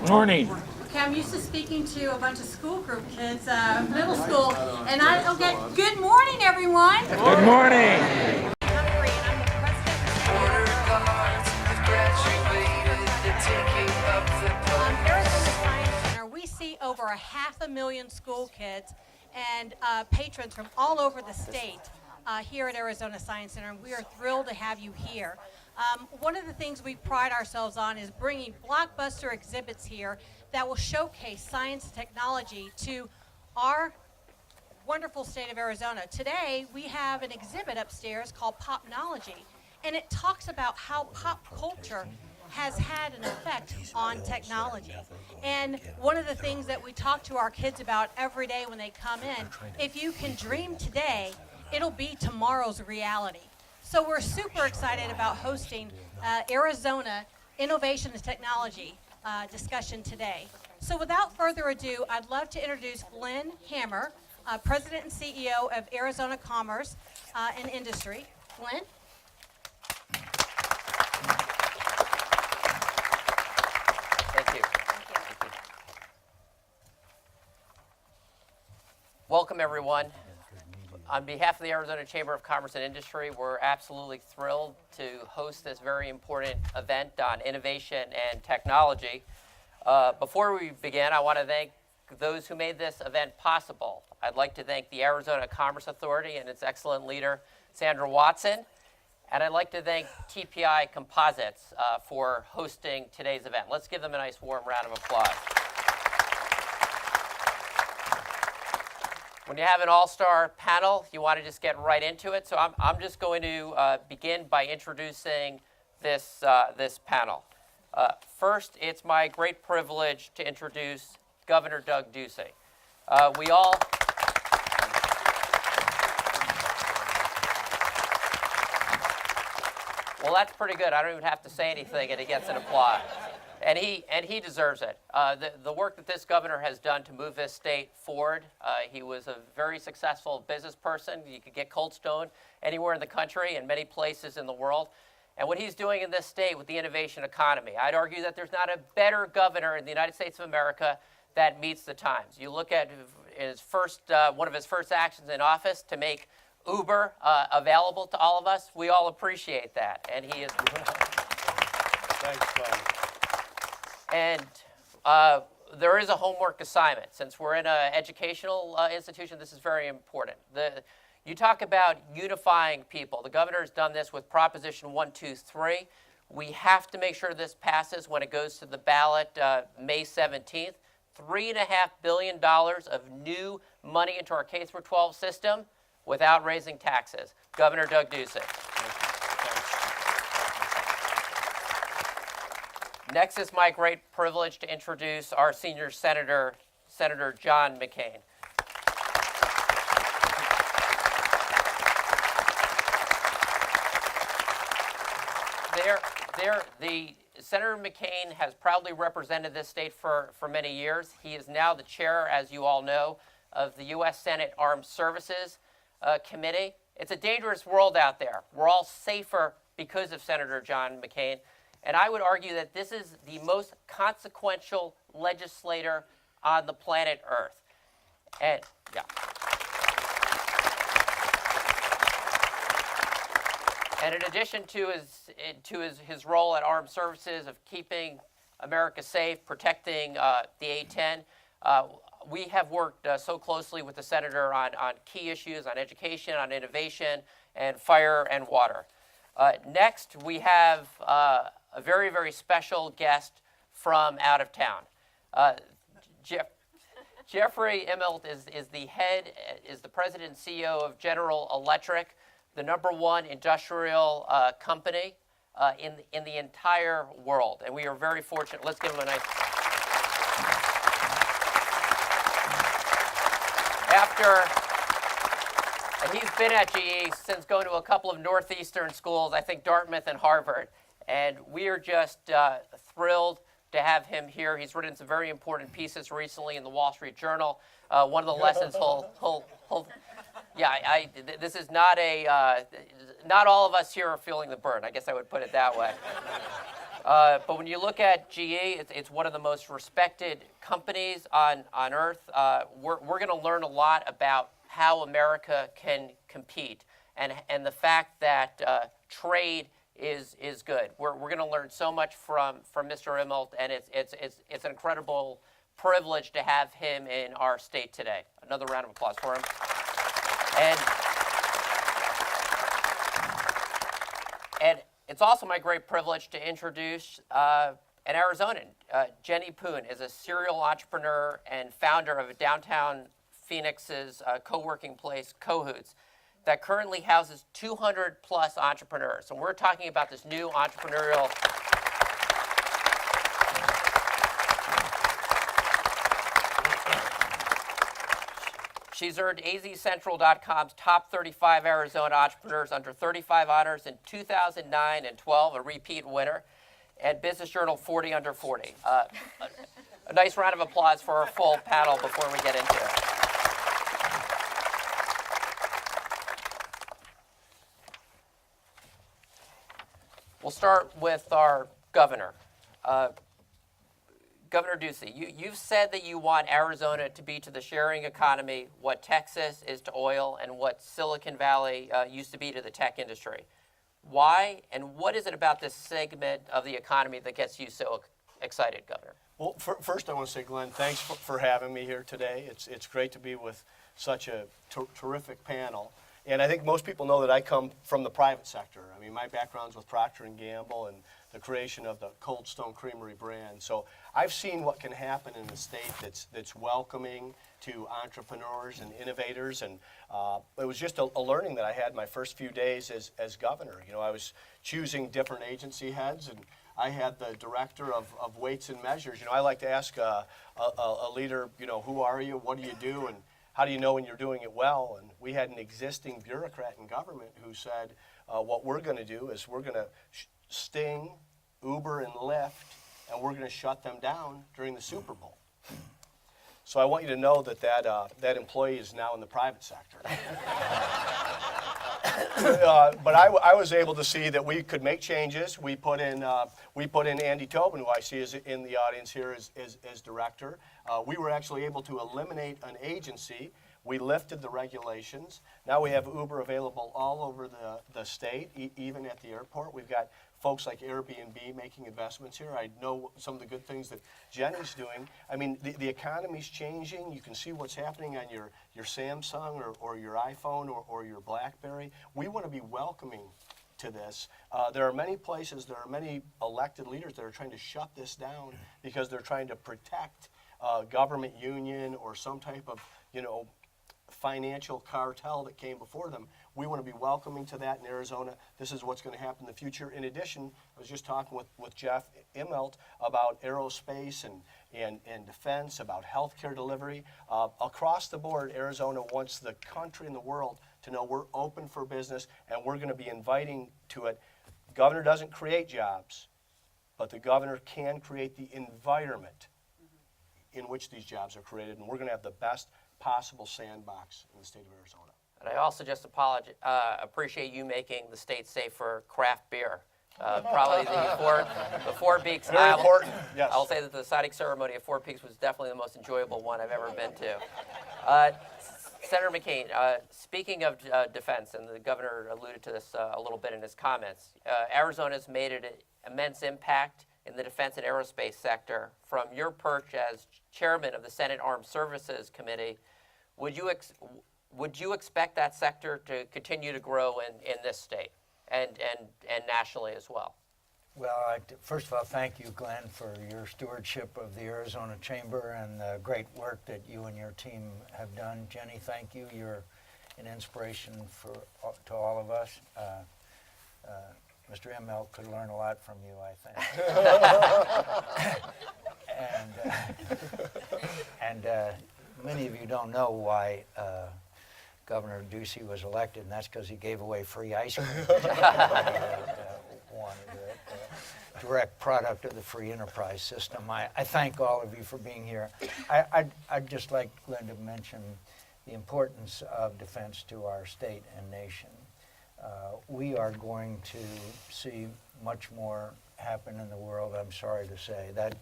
Morning. Okay, I'm used to speaking to a bunch of school group kids, middle school, and I don't get good morning, everyone. Good morning. Arizona Science Center, we see over 500,000 school kids and patrons from all over the state here at Arizona Science Center, and we are thrilled to have you here. One of the things we pride ourselves on is bringing blockbuster exhibits here that will showcase science and technology to our wonderful state of Arizona. Today, we have an exhibit upstairs called Popnology, and it talks about how pop culture has had an effect on technology. And one of the things that we talk to our kids about every day when they come in, if you can dream today, it'll be tomorrow's reality. So we're super excited about hosting Arizona Innovation and Technology discussion today. So without further ado, I'd love to introduce Glenn Hammer, President and CEO of Arizona Commerce and Industry. Glenn? Thank you. Thank you. Welcome, everyone. On behalf of the Arizona Chamber of Commerce and Industry, we're absolutely thrilled to host this very important event on innovation and technology. Before we begin, I want to thank those who made this event possible. I'd like to thank the Arizona Commerce Authority and its excellent leader, Sandra Watson. And I'd like to thank TPI Composites for hosting today's event. Let's give them a nice warm round of applause. When you have an all-star panel, you want to just get right into it. So I'm just going to begin by introducing this panel. First, it's my great privilege to introduce Governor Doug Ducey. Well, that's pretty good. I don't even have to say anything, and he gets an applause. And he deserves it. The work that this governor has done to move this state forward, he was a very successful business person. You could get Cold Stone anywhere in the country and many places in the world. And what he's doing in this state with the innovation economy, I'd argue that there's not a better governor in the United States of America that meets the times. You look at one of his first actions in office to make Uber available to all of us. We all appreciate that, and he is. Thanks, Glenn. And there is a homework assignment. Since we're in an educational institution, this is very important. You talk about unifying people. The governor has done this with Proposition 123. We have to make sure this passes when it goes to the ballot May 17th. $3.5 billion of new money into our K-12 system without raising taxes. Governor Doug Ducey. Next, it's my great privilege to introduce our senior senator, Senator John McCain. Senator McCain has proudly represented this state for many years. He is now the chair, as you all know, of the U.S. Senate Armed Services Committee. It's a dangerous world out there. We're all safer because of Senator John McCain. And I would argue that this is the most consequential legislator on the planet Earth. And yeah. And in addition to his role at Armed Services of keeping America safe, protecting the A-10, we have worked so closely with the senator on key issues, on education, on innovation, and fire and water. Next, we have a very, very special guest from out of town. Jeffrey Immelt is the president and CEO of General Electric, the #1 industrial company in the entire world. And we are very fortunate. Let's give him a nice. And he's been at GE since going to a couple of Northeastern schools, I think Dartmouth and Harvard. And we are just thrilled to have him here. He's written some very important pieces recently in the Wall Street Journal. One of the lessons this is not not all of us here are feeling the burn. I guess I would put it that way. But when you look at GE, it's one of the most respected companies on earth. We're going to learn a lot about how America can compete and the fact that trade is good. We're going to learn so much from Mr. Immelt, and it's an incredible privilege to have him in our state today. Another round of applause for him. And it's also my great privilege to introduce an Arizonan. Jenny Poon is a serial entrepreneur and founder of downtown Phoenix's co-working place, Cahoots, that currently houses 200 plus entrepreneurs. And we're talking about this new entrepreneurial. She's earned azcentral.com's top 35 Arizona entrepreneurs under 35 honors in 2009 and 12, a repeat winner, and Business Journal 40 under 40. A nice round of applause for our full panel before we get into it. We'll start with our governor. Governor Ducey, you've said that you want Arizona to be to the sharing economy what Texas is to oil and what Silicon Valley used to be to the tech industry. Why, and what is it about this segment of the economy that gets you so excited, Governor? Well, first I want to say, Glenn, thanks for having me here today. It's great to be with such a terrific panel. And I think most people know that I come from the private sector. I mean, my background's with Procter & Gamble and the creation of the Cold Stone Creamery brand. So I've seen what can happen in a state that's welcoming to entrepreneurs and innovators. And it was just a learning that I had my first few days as governor. You know, I was choosing different agency heads, and I had the director of weights and measures. You know, I like to ask a leader, you know, who are you, what do you do, and how do you know when you're doing it well? And we had an existing bureaucrat in government who said, what we're going to do is we're going to sting Uber and Lyft, and we're going to shut them down during the Super Bowl. So I want you to know that employee is now in the private sector. But I was able to see that we could make changes. We put in Andy Tobin, who I see is in the audience here as director. We were actually able to eliminate an agency. We lifted the regulations. Now we have Uber available all over the state, even at the airport. We've got folks like Airbnb making investments here. I know some of the good things that Jenny's doing. I mean, the economy's changing. You can see what's happening on your Samsung or your iPhone or your BlackBerry. We want to be welcoming to this. There are many places, there are many elected leaders that are trying to shut this down because they're trying to protect government union or some type of, you know, financial cartel that came before them. We want to be welcoming to that in Arizona. This is what's going to happen in the future. In addition, I was just talking with Jeff Immelt about aerospace and defense, about healthcare delivery. Across the board, Arizona wants the country and the world to know we're open for business, and we're going to be inviting to it. Governor doesn't create jobs, but the governor can create the environment in which these jobs are created, and we're going to have the best possible sandbox in the state of Arizona. And I also just appreciate you making the state safe for craft beer. Probably the Four Peaks. Very important, yes. I'll say that the signing ceremony at Four Peaks was definitely the most enjoyable one I've ever been to. Senator McCain, speaking of defense, and the governor alluded to this a little bit in his comments, Arizona's made an immense impact in the defense and aerospace sector. From your perch as chairman of the Senate Armed Services Committee, would you expect that sector to continue to grow in this state and nationally as well? Well, first of all, thank you, Glenn, for your stewardship of the Arizona Chamber and the great work that you and your team have done. Jenny, thank you. You're an inspiration to all of us. Mr. Immelt could learn a lot from you, I think. and many of you don't know why Governor Ducey was elected, and that's because he gave away free ice cream. Wanted it. Direct product of the free enterprise system. I thank all of you for being here. I'd just like Glenn to mention the importance of defense to our state and nation. We are going to see much more happen in the world, I'm sorry to say. That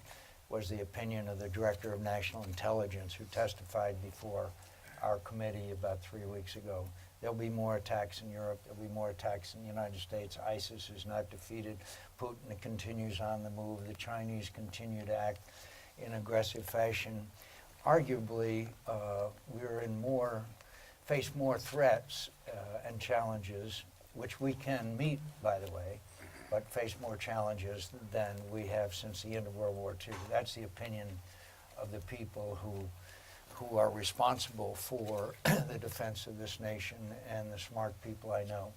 was the opinion of the Director of National Intelligence who testified before our committee about 3 weeks ago. There'll be more attacks in Europe. There'll be more attacks in the United States. ISIS is not defeated. Putin continues on the move. The Chinese continue to act in aggressive fashion. Arguably, face more threats and challenges, which we can meet, by the way, but face more challenges than we have since the end of World War II. That's the opinion of the people who are responsible for the defense of this nation and the smart people I know.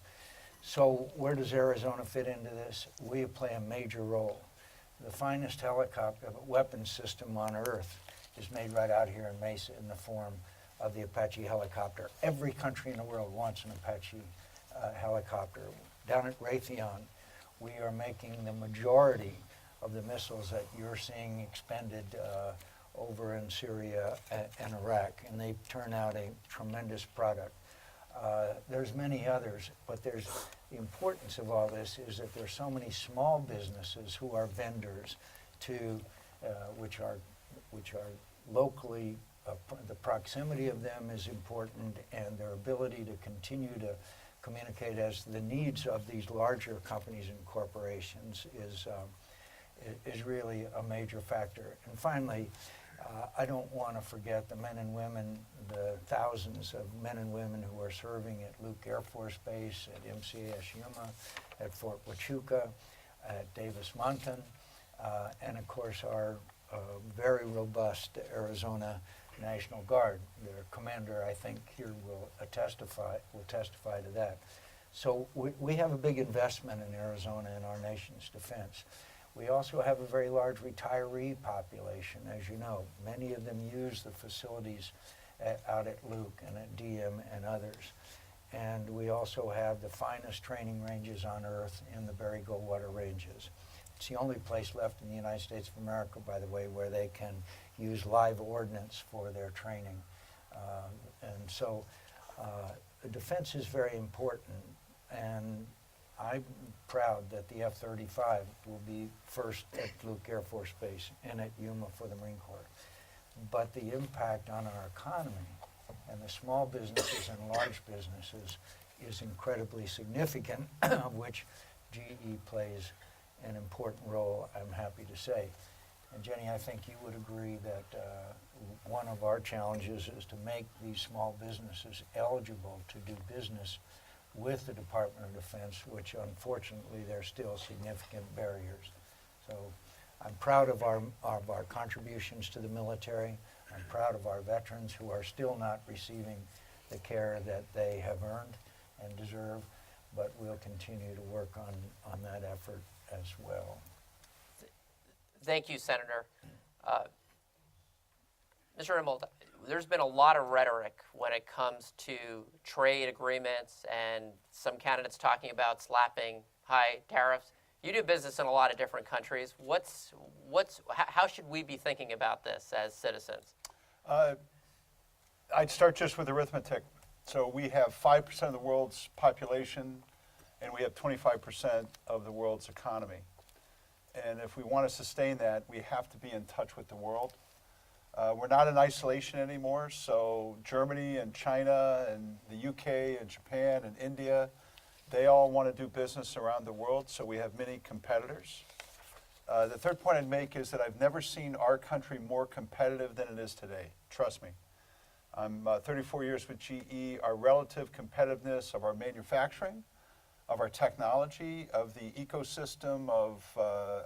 So where does Arizona fit into this? We play a major role. The finest helicopter weapons system on Earth is made right out here in Mesa in the form of the Apache helicopter. Every country in the world wants an Apache helicopter. Down at Raytheon, we are making the majority of the missiles that you're seeing expended over in Syria and Iraq, and they turn out a tremendous product. There's many others, but the importance of all this is that there's so many small businesses who are vendors to, which are locally, the proximity of them is important, and their ability to continue to communicate as the needs of these larger companies and corporations is really a major factor. And finally, I don't want to forget the men and women, the thousands of men and women who are serving at Luke Air Force Base, at MCAS Yuma, at Fort Huachuca, at Davis-Monthan, and of course our very robust Arizona National Guard. Their commander, I think, here will testify to that. So we have a big investment in Arizona in our nation's defense. We also have a very large retiree population, as you know. Many of them use the facilities out at Luke and at DM and others. And we also have the finest training ranges on Earth in the Berry Goldwater Ranges. It's the only place left in the United States of America, by the way, where they can use live ordnance for their training. And so the defense is very important, and I'm proud that the F-35 will be first at Luke Air Force Base and at Yuma for the Marine Corps. But the impact on our economy and the small businesses and large businesses is incredibly significant, of which GE plays an important role, I'm happy to say. And Jenny, I think you would agree that one of our challenges is to make these small businesses eligible to do business with the Department of Defense, which unfortunately there are still significant barriers. So I'm proud of our contributions to the military. I'm proud of our veterans who are still not receiving the care that they have earned and deserve, but we'll continue to work on that effort as well. Thank you, Senator. Mr. Immelt, there's been a lot of rhetoric when it comes to trade agreements and some candidates talking about slapping high tariffs. You do business in a lot of different countries. How should we be thinking about this as citizens? I'd start just with arithmetic. So we have 5% of the world's population, and we have 25% of the world's economy. And if we want to sustain that, we have to be in touch with the world. We're not in isolation anymore, so Germany and China and the UK and Japan and India, they all want to do business around the world, so we have many competitors. The third point I'd make is that I've never seen our country more competitive than it is today. Trust me. I'm 34 years with GE. Our relative competitiveness of our manufacturing, of our technology, of the ecosystem of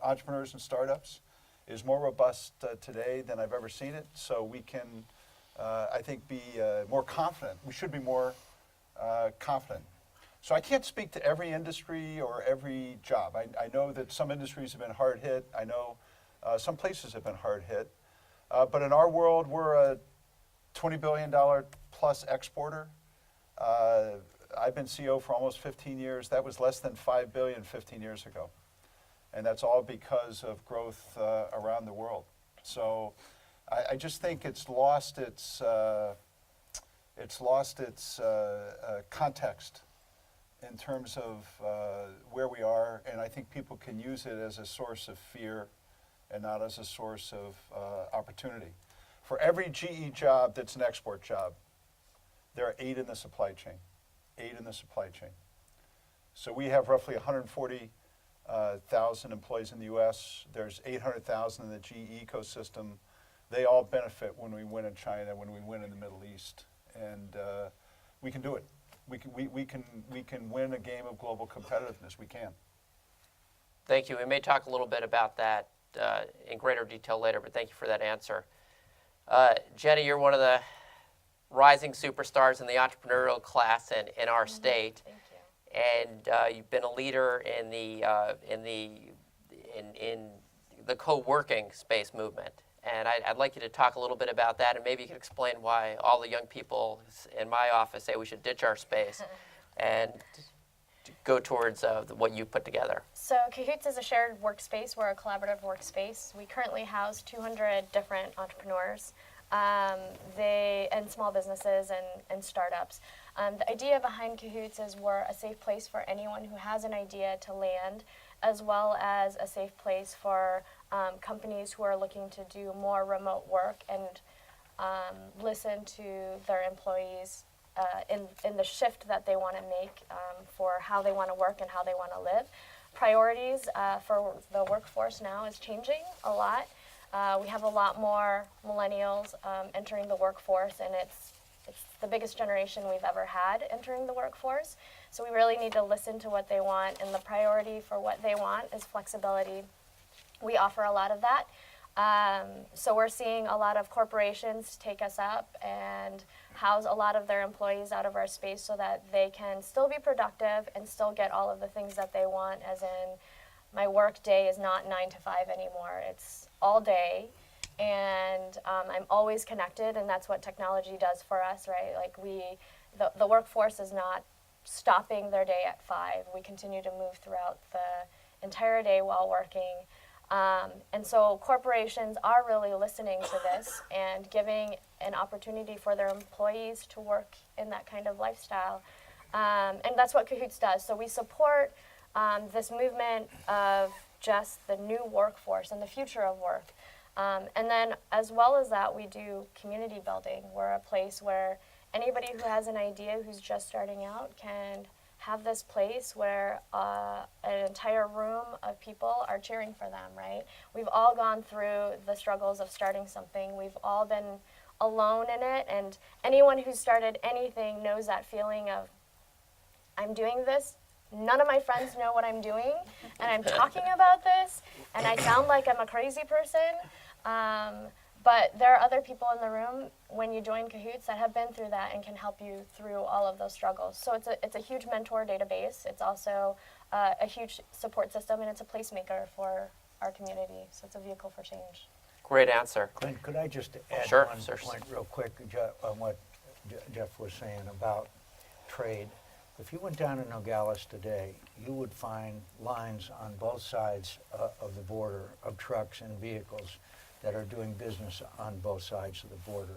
entrepreneurs and startups is more robust today than I've ever seen it. So we can, I think, be more confident. We should be more confident. So I can't speak to every industry or every job. I know that some industries have been hard hit. I know some places have been hard hit. But in our world, we're a $20 billion plus exporter. I've been CEO for almost 15 years. That was less than $5 billion 15 years ago. And that's all because of growth around the world. So I just think it's lost its context. in terms of where we are, and I think people can use it as a source of fear and not as a source of opportunity. For every GE job that's an export job, there are 8 in the supply chain. 8 in the supply chain. So we have roughly 140,000 employees in the U.S. There's 800,000 in the GE ecosystem. They all benefit when we win in China, when we win in the Middle East, and we can do it. We can win a game of global competitiveness. We can. Thank you. We may talk a little bit about that in greater detail later, but thank you for that answer. Jenny, you're one of the rising superstars in the entrepreneurial class in our state. Thank you. And you've been a leader in the co-working space movement. And I'd like you to talk a little bit about that, and maybe you can explain why all the young people in my office say we should ditch our space and go towards what you put together. So Cahoots is a shared workspace. We're a collaborative workspace. We currently house 200 different entrepreneurs and small businesses and startups. The idea behind Cahoots is we're a safe place for anyone who has an idea to land, as well as a safe place for companies who are looking to do more remote work and listen to their employees in the shift that they want to make for how they want to work and how they want to live. Priorities for the workforce now is changing a lot. We have a lot more millennials entering the workforce, and it's the biggest generation we've ever had entering the workforce. So we really need to listen to what they want, and the priority for what they want is flexibility. We offer a lot of that. So we're seeing a lot of corporations take us up and house a lot of their employees out of our space so that they can still be productive and still get all of the things that they want, as in my work day is not 9 to 5 anymore. It's all day, and I'm always connected, and that's what technology does for us, right? Like the workforce is not stopping their day at 5. We continue to move throughout the entire day while working. And so corporations are really listening to this and giving an opportunity for their employees to work in that kind of lifestyle. And that's what Cahoots does. So we support this movement of just the new workforce and the future of work. And then as well as that, we do community building. We're a place where anybody who has an idea who's just starting out can have this place where an entire room of people are cheering for them, right? We've all gone through the struggles of starting something. We've all been alone in it, and anyone who's started anything knows that feeling of, I'm doing this, none of my friends know what I'm doing, and I'm talking about this, and I sound like I'm a crazy person. But there are other people in the room when you join Cahoots that have been through that and can help you through all of those struggles. So it's a huge mentor database. It's also a huge support system, and it's a placemaker for our community. So it's a vehicle for change. Great answer. Glenn, could I just add Sure, one sure. point real quick on what Jeff was saying about trade? If you went down to Nogales today, you would find lines on both sides of the border of trucks and vehicles that are doing business on both sides of the border.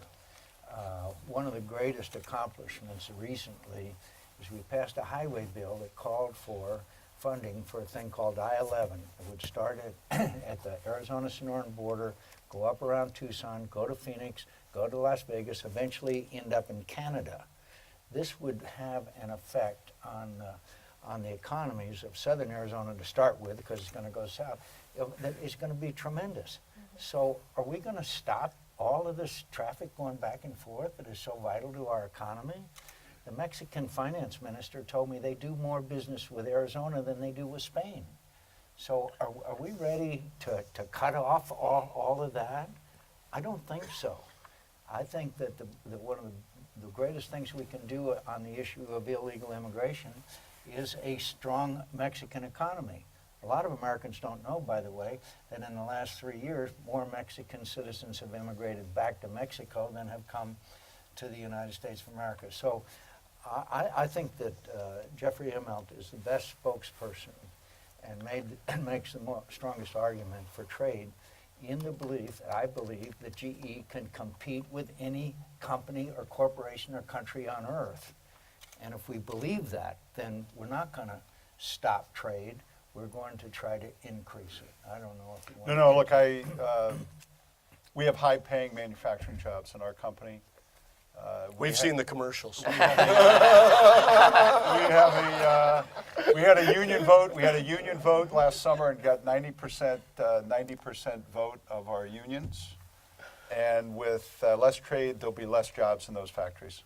One of the greatest accomplishments recently is we passed a highway bill that called for funding for a thing called I-11. It would start at the Arizona-Sonoran border, go up around Tucson, go to Phoenix, go to Las Vegas, eventually end up in Canada. This would have an effect on the economies of southern Arizona to start with, because it's going to go south. It's going to be tremendous. So are we going to stop all of this traffic going back and forth that is so vital to our economy? The Mexican finance minister told me they do more business with Arizona than they do with Spain. So are we ready to cut off all of that? I don't think so. I think that one of the greatest things we can do on the issue of illegal immigration is a strong Mexican economy. A lot of Americans don't know, by the way, that in the last 3 years, more Mexican citizens have immigrated back to Mexico than have come to the United States of America. So I think that Jeffrey Immelt is the best spokesperson and makes the strongest argument for trade, in the belief, I believe, that GE can compete with any company or corporation or country on earth. And if we believe that, then we're not going to stop trade. We're going to try to increase it. I don't know if you want No, look, we have high-paying manufacturing jobs in our company. We've seen the commercials. We had a union vote. We had a union vote last summer and got 90% vote of our unions. And with less trade, there'll be less jobs in those factories.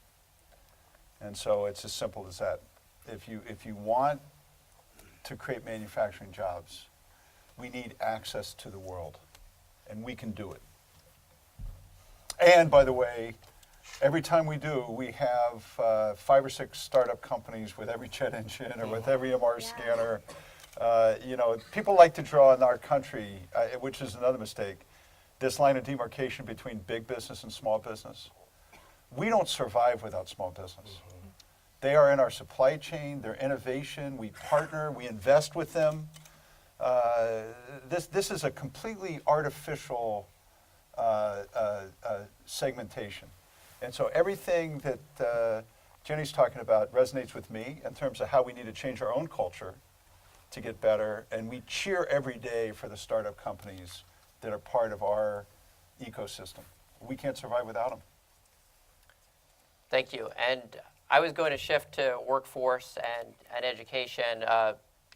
And so it's as simple as that. If you want to create manufacturing jobs, we need access to the world, and we can do it. And by the way, every time we do, we have 5 or 6 startup companies with every jet engine or with every MR scanner. People like to draw in our country, which is another mistake, this line of demarcation between big business and small business. We don't survive without small business. They are in our supply chain, their innovation, we partner, we invest with them. This is a completely artificial segmentation. And so everything that Jenny's talking about resonates with me in terms of how we need to change our own culture to get better. And we cheer every day for the startup companies that are part of our ecosystem. We can't survive without them. Thank you. And I was going to shift to workforce and education,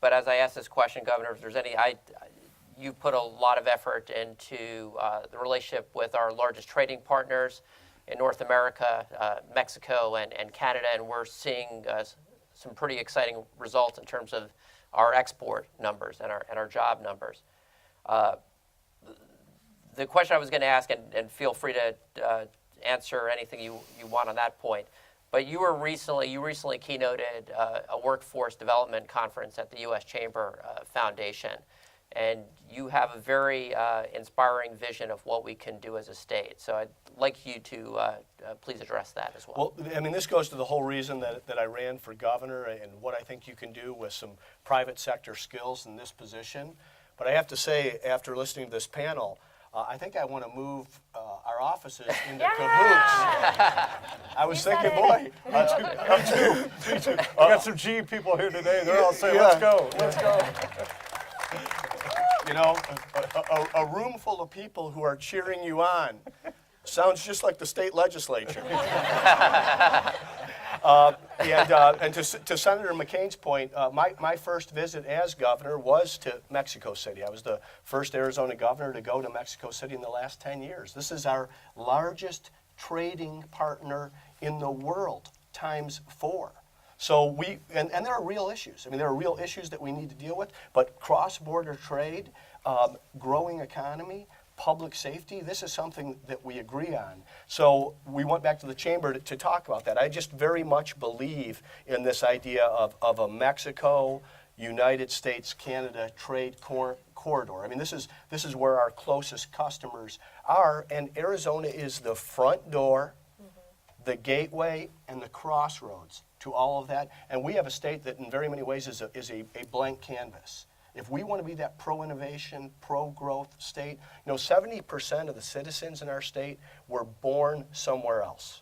but as I asked this question, Governor, if there's any, you put a lot of effort into the relationship with our largest trading partners in North America, Mexico and Canada, and we're seeing some pretty exciting results in terms of our export numbers and our job numbers. The question I was going to ask, and feel free to answer anything you want on that point, but you recently keynoted a workforce development conference at the U.S. Chamber Foundation, and you have a very inspiring vision of what we can do as a state. So I'd like you to please address that as well. Well, I mean, this goes to the whole reason that I ran for governor and what I think you can do with some private sector skills in this position. But I have to say, after listening to this panel, I think I want to move our offices into cahoots. I was thinking, boy, We got some GE people here today. They're all saying, let's go, let's go. You know, a room full of people who are cheering you on sounds just like the state legislature. And to Senator McCain's point, my first visit as governor was to Mexico City. I was the first Arizona governor to go to Mexico City in the last 10 years. This is our largest trading partner in the world, ×4. So and there are real issues. I mean, there are real issues that we need to deal with, but cross-border trade, growing economy, public safety, this is something that we agree on. So we went back to the chamber to talk about that. I just very much believe in this idea of a Mexico, United States, Canada trade corridor. I mean, this is where our closest customers are, and Arizona is the front door, the gateway, and the crossroads to all of that. And we have a state that in very many ways is a blank canvas. If we want to be that pro-innovation, pro-growth state, 70% of the citizens in our state were born somewhere else.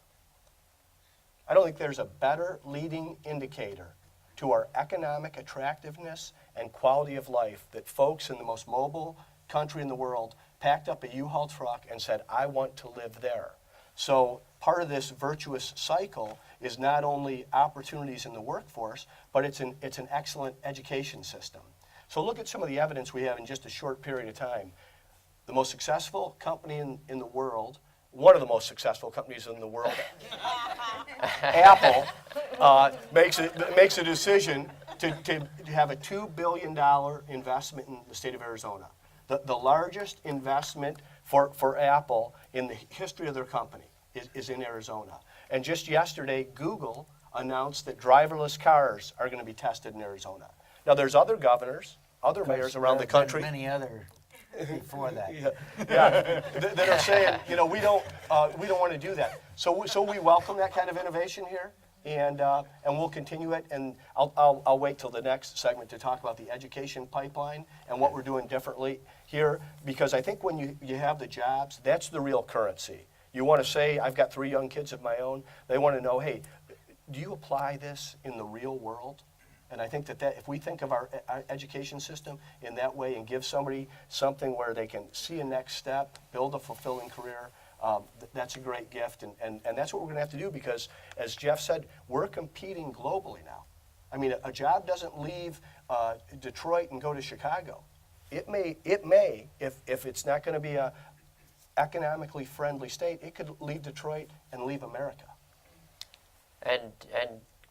I don't think there's a better leading indicator to our economic attractiveness and quality of life that folks in the most mobile country in the world packed up a U-Haul truck and said, I want to live there. So part of this virtuous cycle is not only opportunities in the workforce, but it's an excellent education system. So look at some of the evidence we have in just a short period of time. The most successful company in the world, one of the most successful companies in the world, Apple, makes a decision to have a $2 billion investment in the state of Arizona. The largest investment for Apple in the history of their company is in Arizona. And just yesterday, Google announced that driverless cars are going to be tested in Arizona. Now, there's other governors, other mayors around the country. Many other before that. That are saying, we don't want to do that. So we welcome that kind of innovation here, and we'll continue it. And I'll wait till the next segment to talk about the education pipeline and what we're doing differently here, because I think when you have the jobs, that's the real currency. You want to say, I've got 3 young kids of my own. They want to know, hey, do you apply this in the real world? And I think that if we think of our education system in that way and give somebody something where they can see a next step, build a fulfilling career, that's a great gift. And that's what we're going to have to do because, as Jeff said, we're competing globally now. I mean, a job doesn't leave Detroit and go to Chicago. It may, if it's not going to be a economically friendly state, it could leave Detroit and leave America. And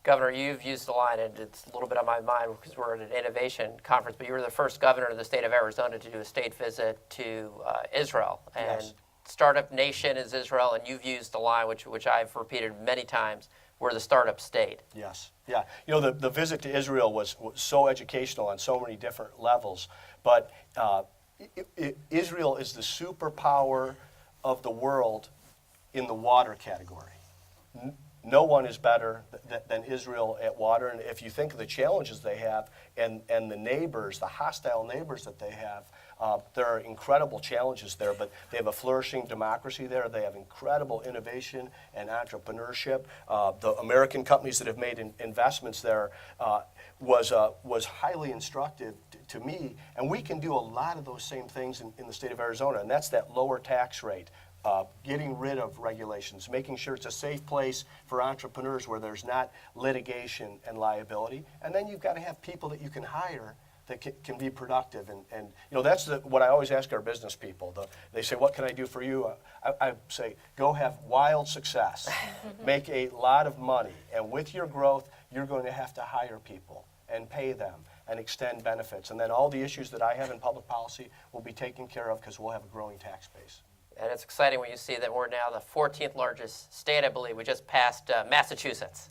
Governor, you've used the line, and it's a little bit on my mind because we're at an innovation conference, but you were the first governor of the state of Arizona to do a state visit to Israel. And Yes. startup nation is Israel, and you've used the line, which I've repeated many times, we're the startup state. Yes, yeah. You know, the visit to Israel was so educational on so many different levels, but Israel is the superpower of the world in the water category. No one is better than Israel at water, and if you think of the challenges they have and the neighbors, the hostile neighbors that they have, there are incredible challenges there, but they have a flourishing democracy there. They have incredible innovation and entrepreneurship. The American companies that have made investments there was highly instructive to me, and we can do a lot of those same things in the state of Arizona, and that's that lower tax rate. Getting rid of regulations, making sure it's a safe place for entrepreneurs where there's not litigation and liability. And then you've got to have people that you can hire that can be productive. And you know, that's what I always ask our business people. They say, what can I do for you? I say, go have wild success, make a lot of money. And with your growth, you're going to have to hire people and pay them and extend benefits. And then all the issues that I have in public policy will be taken care of because we'll have a growing tax base. And it's exciting when you see that we're now the 14th largest state, I believe. We just passed Massachusetts.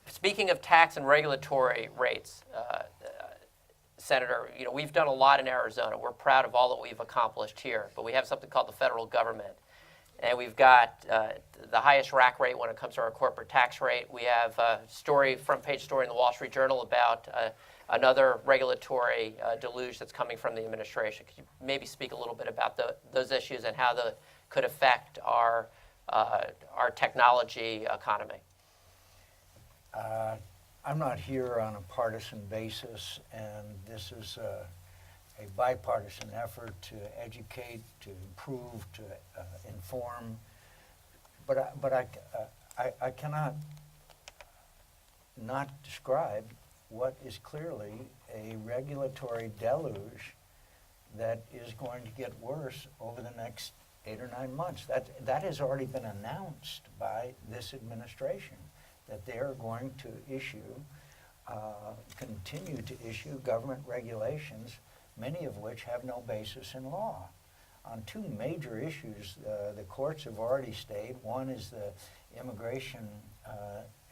Speaking of tax and regulatory rates, Senator, you know, we've done a lot in Arizona. We're proud of all that we've accomplished here, but we have something called the federal government. And we've got the highest rack rate when it comes to our corporate tax rate. We have a story, front page story in the Wall Street Journal about another regulatory deluge that's coming from the administration. Could you maybe speak a little bit about those issues and how they could affect our technology economy? I'm not here on a partisan basis, and this is a bipartisan effort to educate, to improve, to inform. But I cannot not describe what is clearly a regulatory deluge that is going to get worse over the next 8 or 9 months. That has already been announced by this administration, that they are going to continue to issue government regulations, many of which have no basis in law. On 2 major issues, the courts have already stayed. One is the immigration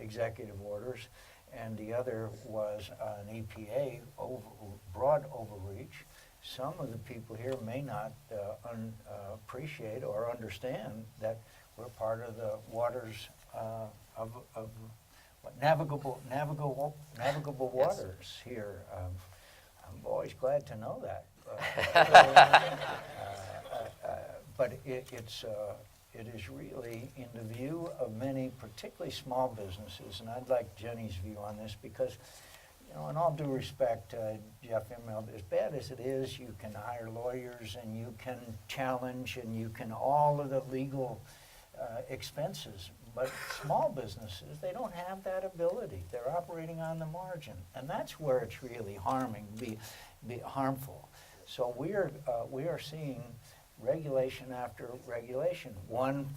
executive orders, and the other was an EPA broad overreach. Some of the people here may not appreciate or understand that we're part of the waters of navigable waters here. I'm always glad to know that. But it is really in the view of many, particularly small businesses, and I'd like Jenny's view on this because, you know, in all due respect, Jeff Immelt, as bad as it is, you can hire lawyers and you can challenge and you can all of the legal expenses. But small businesses, they don't have that ability. They're operating on the margin, and that's where it's really be harmful. So we are seeing regulation after regulation. One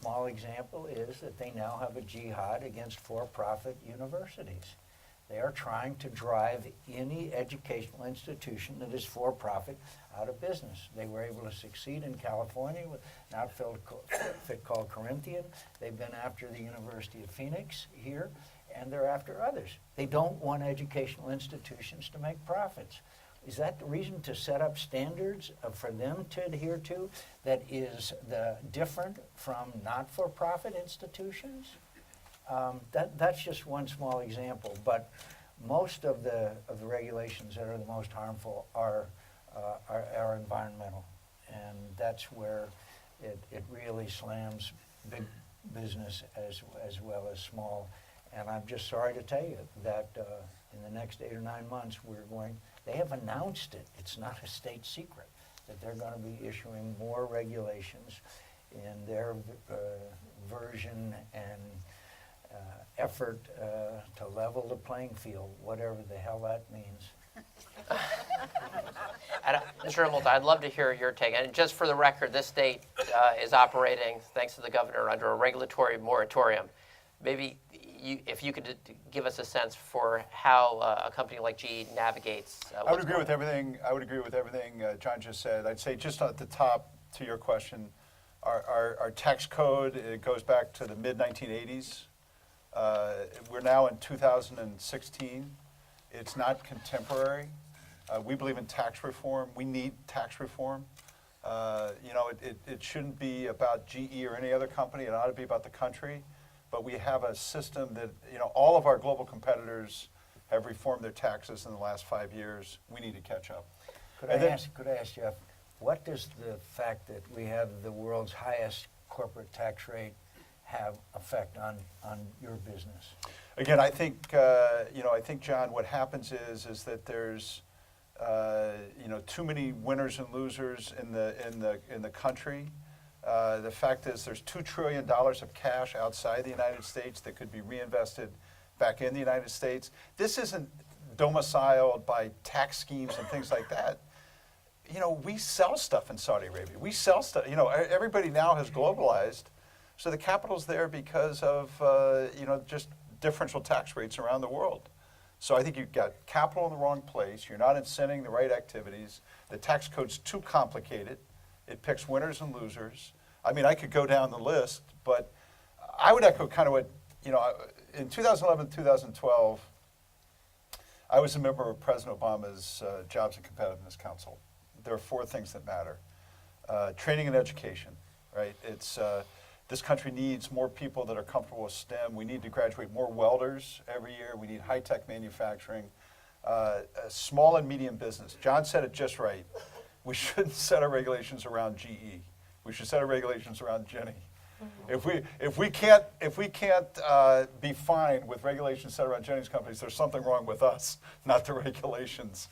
small example is that they now have a jihad against for-profit universities. They are trying to drive any educational institution that is for-profit out of business. They were able to succeed in California with an outfit called Corinthian. They've been after the University of Phoenix here, and they're after others. They don't want educational institutions to make profits. Is that the reason to set up standards for them to adhere to that is different from not-for-profit institutions? That's just one small example, but most of the regulations that are the most harmful are environmental, and that's where it really slams business as well as small. And I'm just sorry to tell you that in the next 8 or 9 months, they have announced it, it's not a state secret, that they're going to be issuing more regulations in their version and effort to level the playing field, whatever the hell that means. Mr. Immelt, I'd love to hear your take. And just for the record, this state is operating, thanks to the governor, under a regulatory moratorium. Maybe if you could give us a sense for how a company like GE navigates. I would agree with everything. I would agree with everything John just said. I'd say just at the top to your question, our tax code, it goes back to the mid 1980s. We're now in 2016. It's not contemporary. We believe in tax reform. We need tax reform. It shouldn't be about GE or any other company. It ought to be about the country. But we have a system that, all of our global competitors have reformed their taxes in the last 5 years. We need to catch up. Could I ask Jeff, what does the fact that we have the world's highest corporate tax rate have effect on your business? Again, I think, John, what happens is that there's, too many winners and losers in the country. The fact is there's $2 trillion of cash outside the United States that could be reinvested back in the United States. This isn't domiciled by tax schemes and things like that. We sell stuff in Saudi Arabia. We sell stuff, everybody now has globalized. So the capital's there because of, just differential tax rates around the world. So I think you've got capital in the wrong place. You're not incenting the right activities. The tax code's too complicated. It picks winners and losers. I mean, I could go down the list, but I would echo kind of what, in 2011, 2012, I was a member of President Obama's Jobs and Competitiveness Council. There are 4 things that matter. Training and education, right? It's, this country needs more people that are comfortable with STEM. We need to graduate more welders every year. We need high-tech manufacturing. Small and medium business. John said it just right. We shouldn't set our regulations around GE. We should set our regulations around Jenny. If we can't be fine with regulations set around Jenny's companies, there's something wrong with us, not the regulations.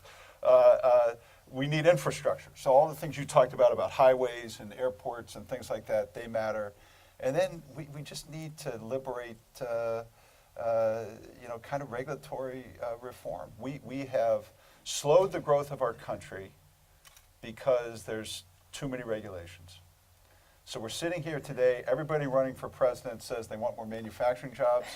We need infrastructure. So all the things you talked about highways and airports and things like that, they matter. And then we just need to liberate, kind of regulatory reform. We have slowed the growth of our country because there's too many regulations. So we're sitting here today, everybody running for president says they want more manufacturing jobs.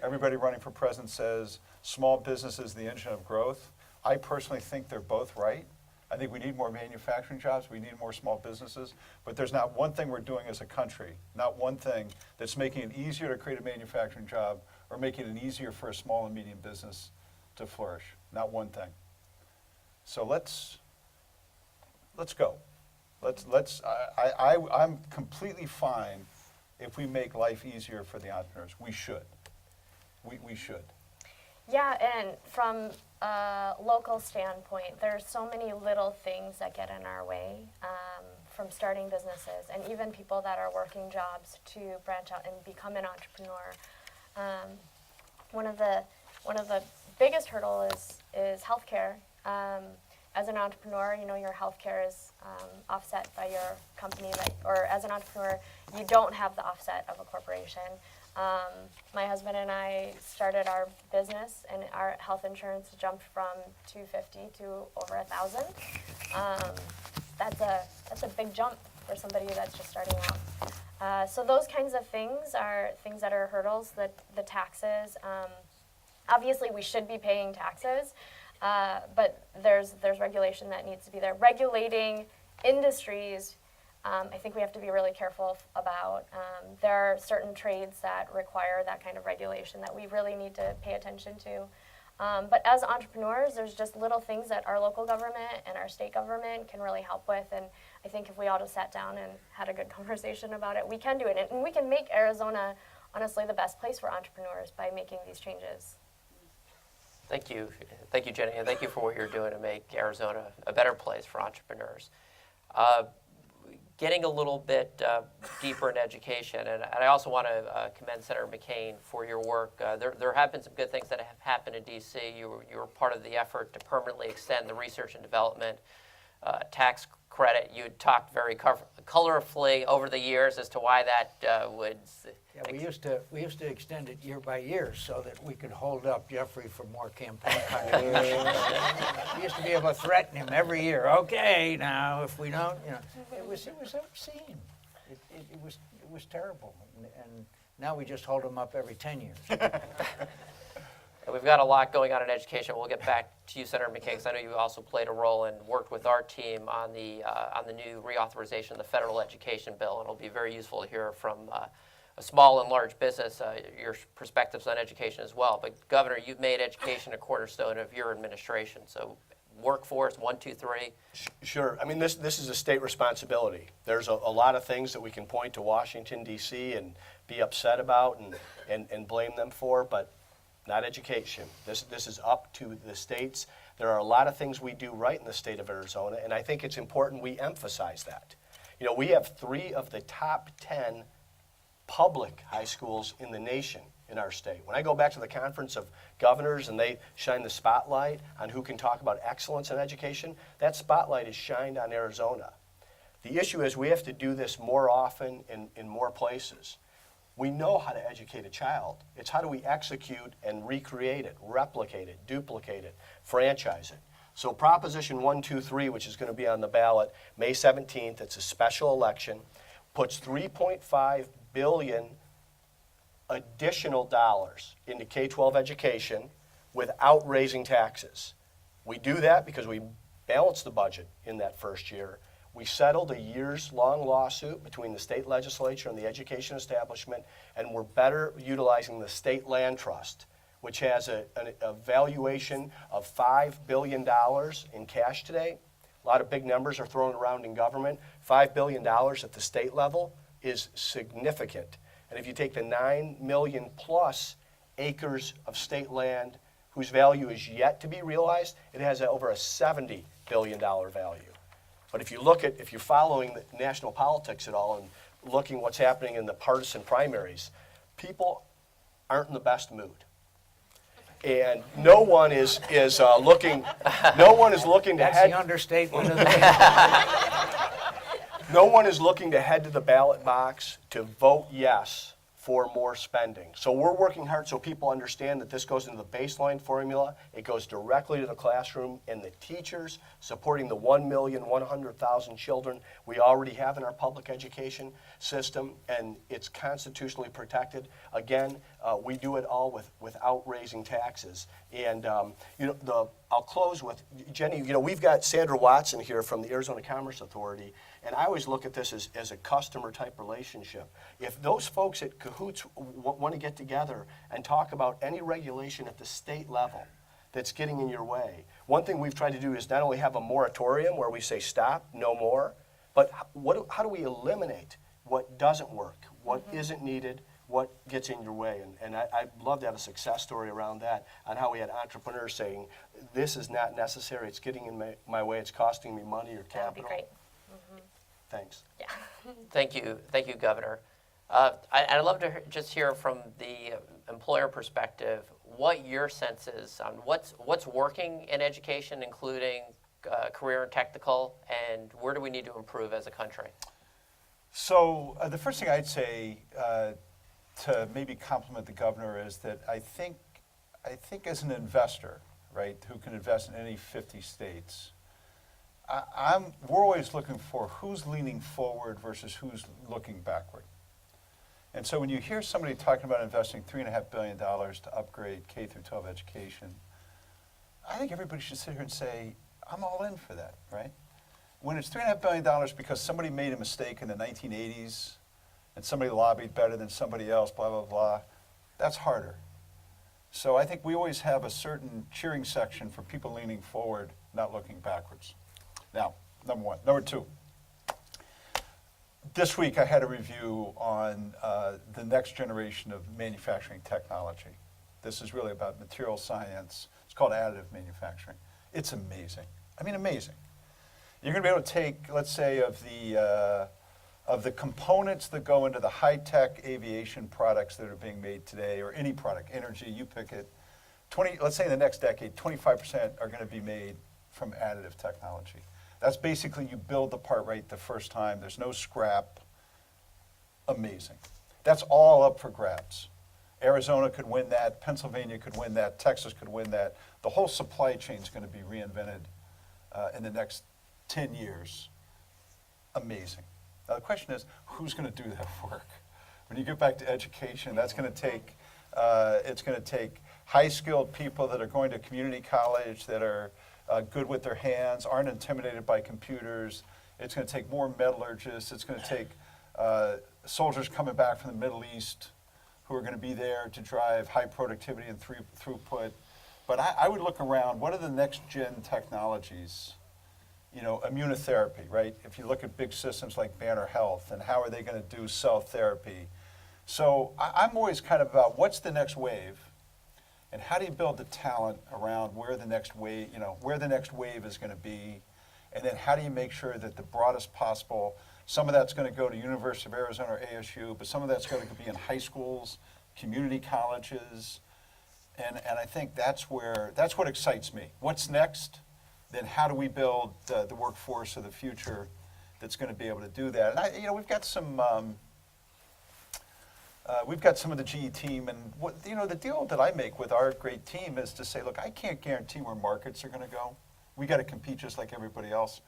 Everybody running for president says small business is the engine of growth. I personally think they're both right. I think we need more manufacturing jobs, we need more small businesses, but there's not one thing we're doing as a country, not one thing that's making it easier to create a manufacturing job or making it easier for a small and medium business to flourish. Not one thing. So let's go. I'm completely fine if we make life easier for the entrepreneurs. We should. We should. Yeah, and from a local standpoint, there's so many little things that get in our way, from starting businesses and even people that are working jobs to branch out and become an entrepreneur. One of the biggest hurdles is healthcare. As an entrepreneur, your healthcare is offset by your company, or as an entrepreneur, you don't have the offset of a corporation. My husband and I started our business, and our health insurance jumped from $250 to over $1,000. That's a big jump for somebody that's just starting out. So those kinds of things are things that are hurdles. The taxes. Obviously, we should be paying taxes, but there's regulation that needs to be there. Regulating industries. I think we have to be really careful about. There are certain trades that require that kind of regulation that we really need to pay attention to. But as entrepreneurs, there's just little things that our local government and our state government can really help with. And I think if we all just sat down and had a good conversation about it, we can do it. And we can make Arizona, honestly, the best place for entrepreneurs by making these changes. Thank you, Jenny, and thank you for what you're doing to make Arizona a better place for entrepreneurs. getting a little bit deeper in education. And I also want to commend Senator McCain for your work. There have been some good things that have happened in D.C. You were part of the effort to permanently extend the research and development tax credit. You talked very colorfully over the years as to why that would. Yeah, we used to extend it year by year so that we could hold up Jeffrey for more campaign contributions. We used to be able to threaten him every year. Okay, now if we don't, it was obscene. It was terrible, and now we just hold him up every 10 years. And we've got a lot going on in education. We'll get back to you, Senator McCain, because I know you also played a role and worked with our team on the new reauthorization of the federal education bill. And it'll be very useful to hear from a small and large business your perspectives on education as well. But Governor, you've made education a cornerstone of your administration. So workforce, 1, 2, 3. Sure. I mean, this is a state responsibility. There's a lot of things that we can point to Washington, D.C. and be upset about and blame them for, but not education. This is up to the states. There are a lot of things we do right in the state of Arizona, and I think it's important we emphasize that. We have 3 of the top 10 public high schools in the nation in our state. When I go back to the Conference of Governors and they shine the spotlight on who can talk about excellence in education, that spotlight is shined on Arizona. The issue is we have to do this more often in more places. We know how to educate a child. It's how do we execute and recreate it, replicate it, duplicate it, franchise it. So Proposition 123, which is going to be on the ballot May 17th, it's a special election, puts $3.5 billion additional dollars into K-12 education without raising taxes. We do that because we balanced the budget in that first year. We settled a years-long lawsuit between the state legislature and the education establishment, and we're better utilizing the state land trust, which has a valuation of $5 billion in cash today. A lot of big numbers are thrown around in government. $5 billion at the state level is significant. And if you take the 9 million plus acres of state land whose value is yet to be realized, it has over a $70 billion value. But if you're following the national politics at all and looking what's happening in the partisan primaries, people aren't in the best mood. And no one is looking to That's head. the understatement of the day. No one is looking to head to the ballot box to vote yes for more spending. So we're working hard so people understand that this goes into the baseline formula. It goes directly to the classroom and the teachers supporting the 1,100,000 children we already have in our public education system, and it's constitutionally protected. Again, we do it all without raising taxes. And I'll close with, Jenny, we've got Sandra Watson here from the Arizona Commerce Authority, and I always look at this as a customer-type relationship. If those folks at Cahoots want to get together and talk about any regulation at the state level that's getting in your way, one thing we've tried to do is not only have a moratorium where we say stop, no more, but how do we eliminate what doesn't work, what isn't needed, what gets in your way. And I'd love to have a success story around that, on how we had entrepreneurs saying, this is not necessary, it's getting in my way, it's costing me money or capital. That would be great. Thanks. Yeah. Thank you, Governor. I'd love to just hear from the employer perspective what your sense is on what's working in education, including career and technical, and where do we need to improve as a country? So the first thing I'd say to maybe compliment the governor is that I think as an investor, right, who can invest in any 50 states, we're always looking for who's leaning forward versus who's looking backward. And so when you hear somebody talking about investing $3.5 billion to upgrade K through 12 education, I think everybody should sit here and say, I'm all in for that, right? When it's $3.5 billion because somebody made a mistake in the 1980s and somebody lobbied better than somebody else, blah, blah, blah, that's harder. So I think we always have a certain cheering section for people leaning forward, not looking backwards. Now, number one. Number two, this week I had a review on the next generation of manufacturing technology. This is really about material science. It's called additive manufacturing. It's amazing. I mean, amazing. You're going to be able to take, let's say, of the of the components that go into the high-tech aviation products that are being made today, or any product, energy, you pick it, let's say in the next decade, 25% are going to be made from additive technology. That's basically you build the part right the first time. There's no scrap. Amazing. That's all up for grabs. Arizona could win that. Pennsylvania could win that. Texas could win that. The whole supply chain is going to be reinvented in the next 10 years. Amazing. Now the question is, who's going to do that work? When you get back to education, that's going to take, it's going to take high-skilled people that are going to community college, that are good with their hands, aren't intimidated by computers. It's going to take more metallurgists. It's going to take soldiers coming back from the Middle East who are going to be there to drive high productivity and throughput. But I would look around, what are the next gen technologies? You know, immunotherapy, right? If you look at big systems like Banner Health, and how are they going to do cell therapy? So I'm always kind of about what's the next wave, and how do you build the talent around where the next wave, you know, where the next wave is going to be, and then how do you make sure that the broadest possible, some of that's going to go to University of Arizona or ASU, but some of that's going to be in high schools, community colleges, and I think that's what excites me. What's next? Then how do we build the workforce of the future that's going to be able to do that? And we've got some of the GE team, and what the deal that I make with our great team is to say, look, I can't guarantee where markets are going to go. We got to compete just like everybody else,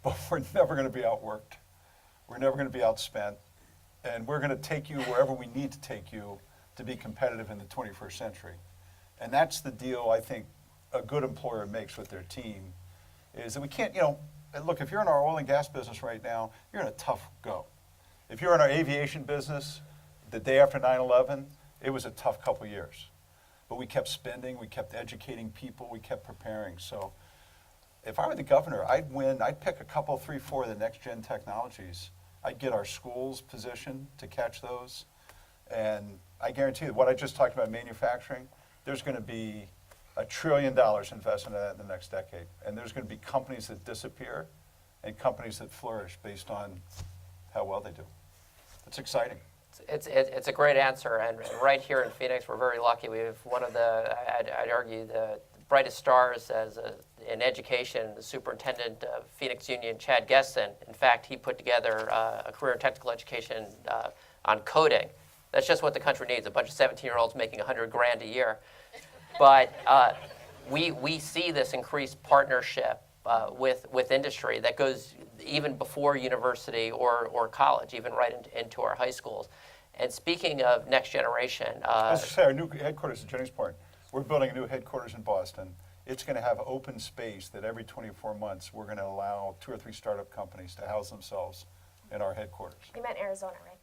but we're never going to be outworked. We're never going to be outspent, and we're going to take you wherever we need to take you to be competitive in the 21st century. And that's the deal I think a good employer makes with their team, is that we can't, look, if you're in our oil and gas business right now, you're in a tough go. If you're in our aviation business, the day after 9/11, it was a tough couple years. But we kept spending, we kept educating people, we kept preparing. So if I were the governor, I'd win, I'd pick a couple, 3, 4 of the next gen technologies. I'd get our schools positioned to catch those. And I guarantee you, what I just talked about manufacturing, there's going to be $1 trillion invested in that in the next decade. And there's going to be companies that disappear and companies that flourish based on how well they do. It's exciting. It's a great answer, and right here in Phoenix, we're very lucky. We have one of the, I'd argue, the brightest stars in education, the superintendent of Phoenix Union, Chad Gesson. In fact, he put together a career in technical education on coding. That's just what the country needs, a bunch of 17-year-olds making $100,000 a year. But we see this increased partnership with industry that goes even before university or college, even right into our high schools. And speaking of next generation, As I say, our new headquarters at Jennings Point, we're building a new headquarters in Boston. It's going to have open space that every 24 months we're going to allow 2 or 3 startup companies to house themselves in our headquarters. You meant Arizona, right?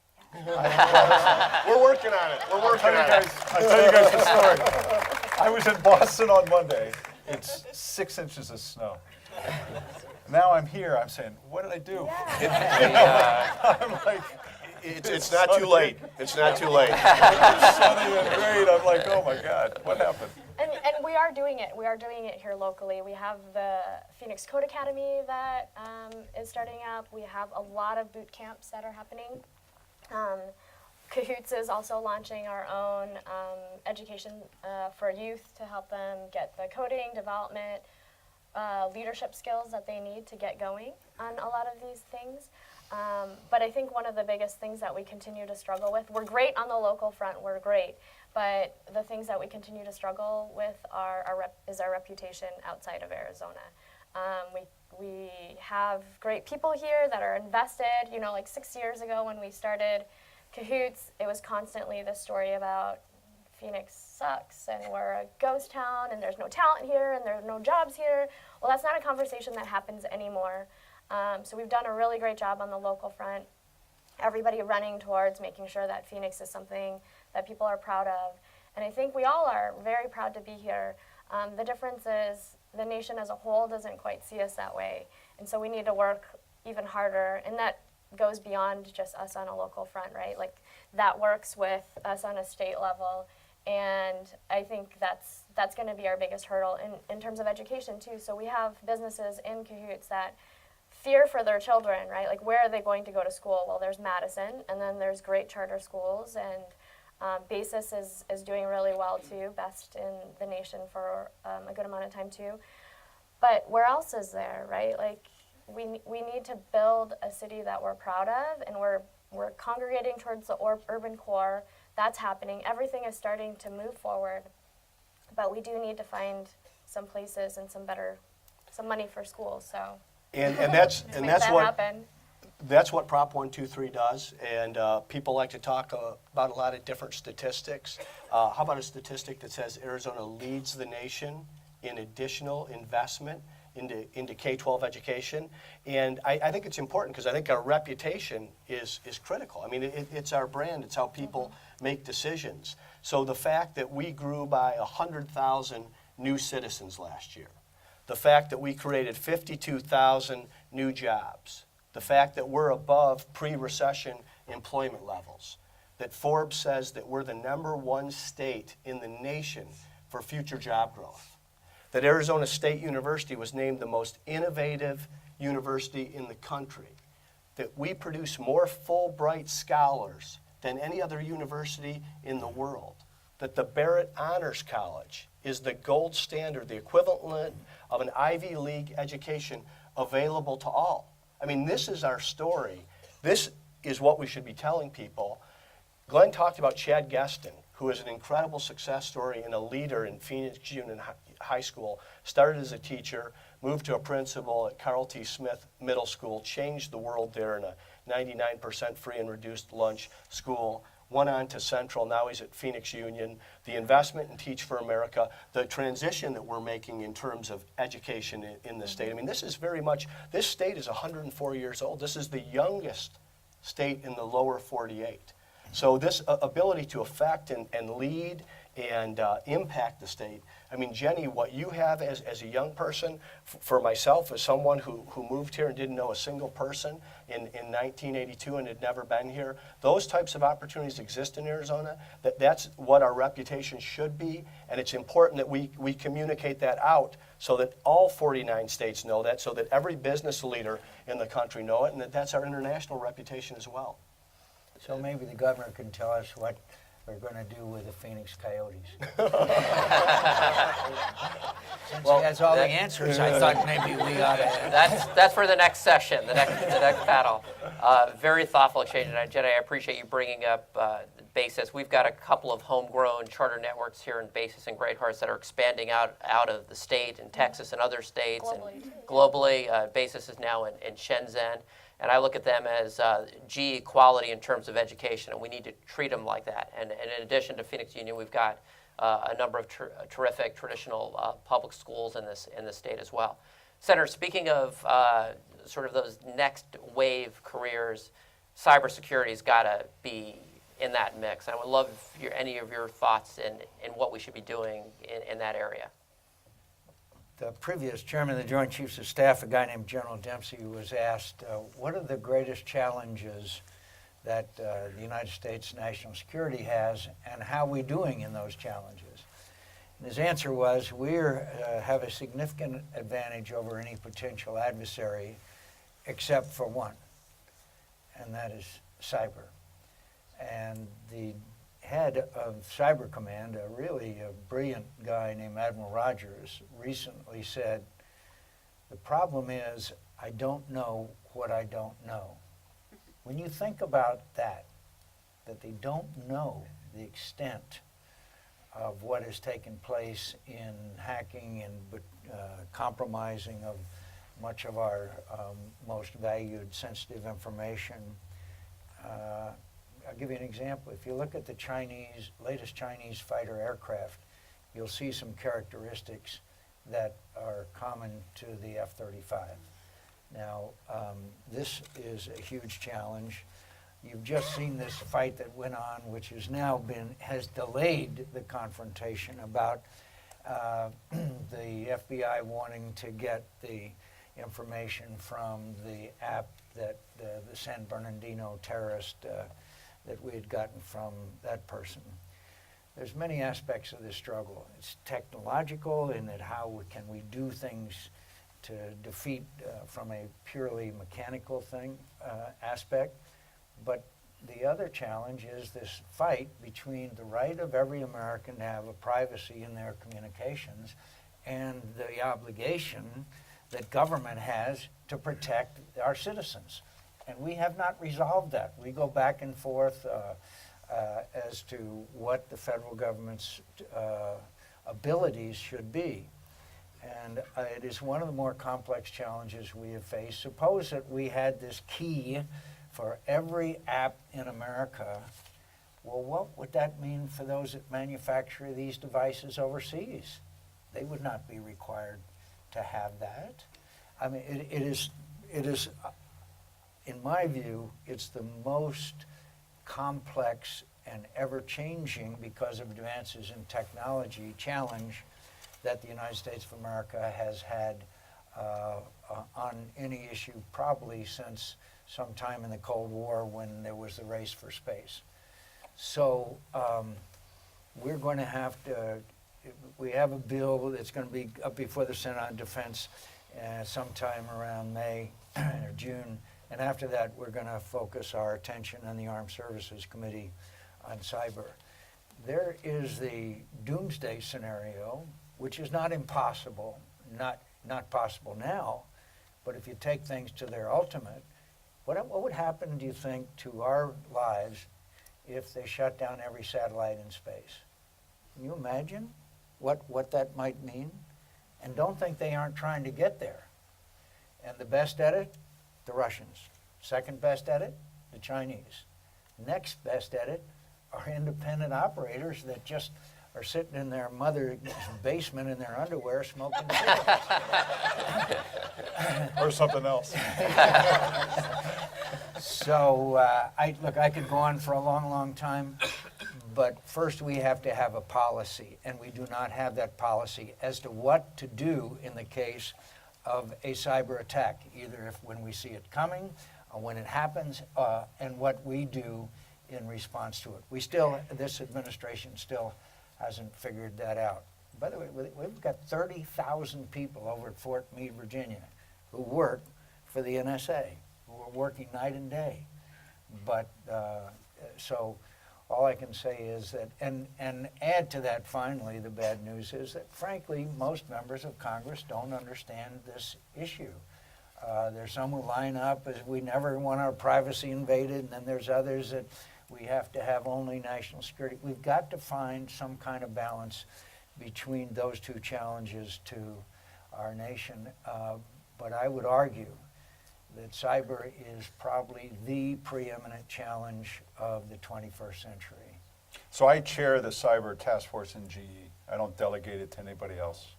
We're working on it. We're working on it. I'll tell you guys the story. I was in Boston on Monday. It's 6 inches of snow. Now I'm here. I'm saying, what did I do? I'm like, It's not too late. It's not too late. it's sunny and great. I'm like, oh my God, what happened? And we are doing it. We are doing it here locally. We have the Phoenix Code Academy that is starting up. We have a lot of boot camps that are happening. Cahoots is also launching our own education for youth to help them get the coding, development, leadership skills that they need to get going on a lot of these things. But I think one of the biggest things that we continue to struggle with, we're great on the local front, we're great, but the things that we continue to struggle with is our reputation outside of Arizona. We have great people here that are invested. Like 6 years ago when we started Cahoots, it was constantly this story about Phoenix sucks and we're a ghost town and there's no talent here and there's no jobs here. Well, that's not a conversation that happens anymore. So we've done a really great job on the local front. Everybody running towards making sure that Phoenix is something that people are proud of. And I think we all are very proud to be here. The difference is the nation as a whole doesn't quite see us that way. And so we need to work even harder. And that goes beyond just us on a local front, right? Like that works with us on a state level. And I think that's going to be our biggest hurdle in terms of education too. So we have businesses in Cahoots that fear for their children, right? Like, where are they going to go to school? Well, there's Madison, and then there's great charter schools, and Basis is doing really well too, best in the nation for a good amount of time too. But where else is there, right? Like, we need to build a city that we're proud of, and we're congregating towards the urban core. That's happening. Everything is starting to move forward, but we do need to find some places and some money for schools. So And that's make that what happen. that's what Prop 123 does. And people like to talk about a lot of different statistics. How about a statistic that says Arizona leads the nation in additional investment into K-12 education? And I think it's important because I think our reputation is critical. I mean, it's our brand. It's how people make decisions. So the fact that we grew by 100,000 new citizens last year, the fact that we created 52,000 new jobs, the fact that we're above pre-recession employment levels, that Forbes says that we're the #1 state in the nation for future job growth, that Arizona State University was named the most innovative university in the country, that we produce more Fulbright scholars than any other university in the world, that the Barrett Honors College is the gold standard, the equivalent of an Ivy League education available to all. I mean, this is our story. This is what we should be telling people. Glenn talked about Chad Gueston, who is an incredible success story and a leader in Phoenix Union High School. Started as a teacher, moved to a principal at Carl T. Smith Middle School, changed the world there in a 99% free and reduced lunch school. Went on to Central, now he's at Phoenix Union. The investment in Teach for America, the transition that we're making in terms of education in the state. I mean, this is very much, this state is 104 years old. This is the youngest state in the lower 48. So this ability to affect and lead and impact the state. I mean, Jenny, what you have as a young person, for myself, as someone who moved here and didn't know a single person in 1982 and had never been here, those types of opportunities exist in Arizona. That's what our reputation should be, and it's important that we communicate that out so that all 49 states know that, so that every business leader in the country know it, and that's our international reputation as well. So maybe the governor can tell us what we're going to do with the Phoenix Coyotes. Since he has all the answers, I thought maybe we ought to. That's for the next session, the next panel. Very thoughtful exchange, and Jenny, I appreciate you bringing up Basis. We've got a couple of homegrown charter networks here in Basis and Great Hearts that are expanding out of the state in Texas and other states. Globally, and too. globally, Basis is now in Shenzhen. And I look at them as G equality in terms of education, and we need to treat them like that. And in addition to Phoenix Union, we've got a number of terrific traditional public schools in the state as well. Senator, speaking of sort of those next wave careers, cybersecurity's got to be in that mix. I would love any of your thoughts in what we should be doing in that area. The previous chairman of the Joint Chiefs of Staff, a guy named General Dempsey, was asked, what are the greatest challenges that the United States national security has, and how are we doing in those challenges? And his answer was, we have a significant advantage over any potential adversary, except for one, and that is cyber. And the head of Cyber Command, a really brilliant guy named Admiral Rogers, recently said, the problem is I don't know what I don't know. When you think about that they don't know the extent of what has taken place in hacking and compromising of much of our most valued sensitive information, I'll give you an example. If you look at the latest Chinese fighter aircraft, you'll see some characteristics that are common to the F-35. Now, this is a huge challenge. You've just seen this fight that went on, which has delayed the confrontation about the FBI wanting to get the information from the app that the San Bernardino terrorist that we had gotten from that person. There's many aspects of this struggle. It's technological in that how can we do things to defeat from a purely mechanical aspect. But the other challenge is this fight between the right of every American to have a privacy in their communications and the obligation that government has to protect our citizens. And we have not resolved that. We go back and forth as to what the federal government's abilities should be. And it is one of the more complex challenges we have faced. Suppose that we had this key for every app in America. Well, what would that mean for those that manufacture these devices overseas? They would not be required to have that. I mean, it is, in my view, it's the most complex and ever-changing, because of advances in technology, challenge that the United States of America has had on any issue probably since sometime in the Cold War, when there was the race for space. So we're going to have to, we have a bill that's going to be up before the Senate on Defense sometime around May or June, and after that we're going to focus our attention on the Armed Services Committee on cyber. There is the doomsday scenario, which is not impossible, not possible now, but if you take things to their ultimate, what would happen, do you think, to our lives if they shut down every satellite in space? Can you imagine what that might mean? And don't think they aren't trying to get there. And the best at it, the Russians. Second best at it, the Chinese. Next best at it are independent operators that just are sitting in their mother's basement in their underwear smoking cigarettes. Or something else. So, I could go on for a long, long time, but first we have to have a policy, and we do not have that policy as to what to do in the case of a cyber attack, either when we see it coming, or when it happens, and what we do in response to it. This administration still hasn't figured that out. By the way, we've got 30,000 people over at Fort Meade, Virginia, who work for the NSA, who are working night and day. But, so all I can say is that, and add to that finally, the bad news is that frankly, most members of Congress don't understand this issue. There's some who line up as we never want our privacy invaded, and then there's others that we have to have only national security. We've got to find some kind of balance between those two challenges to our nation. But I would argue that cyber is probably the preeminent challenge of the 21st century. So I chair the cyber task force in GE. I don't delegate it to anybody else.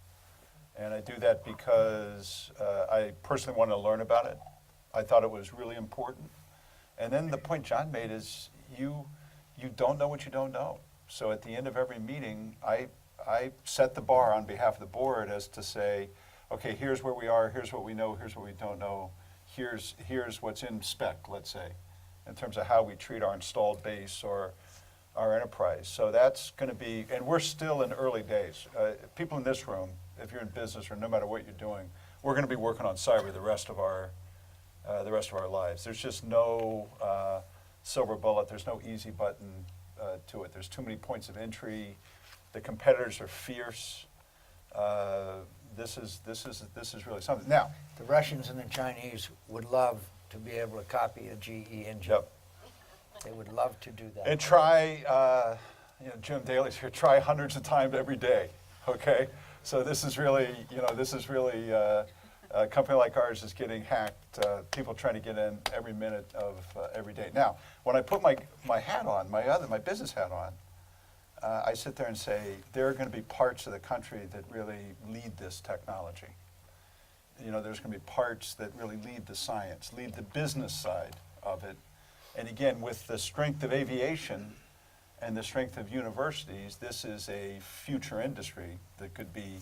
And I do that because I personally wanted to learn about it. I thought it was really important. And then the point John made is you don't know what you don't know. So at the end of every meeting, I set the bar on behalf of the board as to say, okay, here's where we are, here's what we know, here's what we don't know, here's what's in spec, let's say, in terms of how we treat our installed base or our enterprise. So that's going to be, and we're still in early days. People in this room, if you're in business or no matter what you're doing, we're going to be working on cyber the rest of our lives. There's just no silver bullet. There's no easy button to it. There's too many points of entry. The competitors are fierce. This is really something. Now, The Russians and the Chinese would love to be able to copy a GE engine. yep. They would love to do that. And try, Jim Daly's here, try hundreds of times every day, okay? So this is really, a company like ours is getting hacked, people trying to get in every minute of every day. Now, when I put my hat on, my business hat on, I sit there and say, there are going to be parts of the country that really lead this technology. There's going to be parts that really lead the science, lead the business side of it. And again, with the strength of aviation and the strength of universities, this is a future industry that could be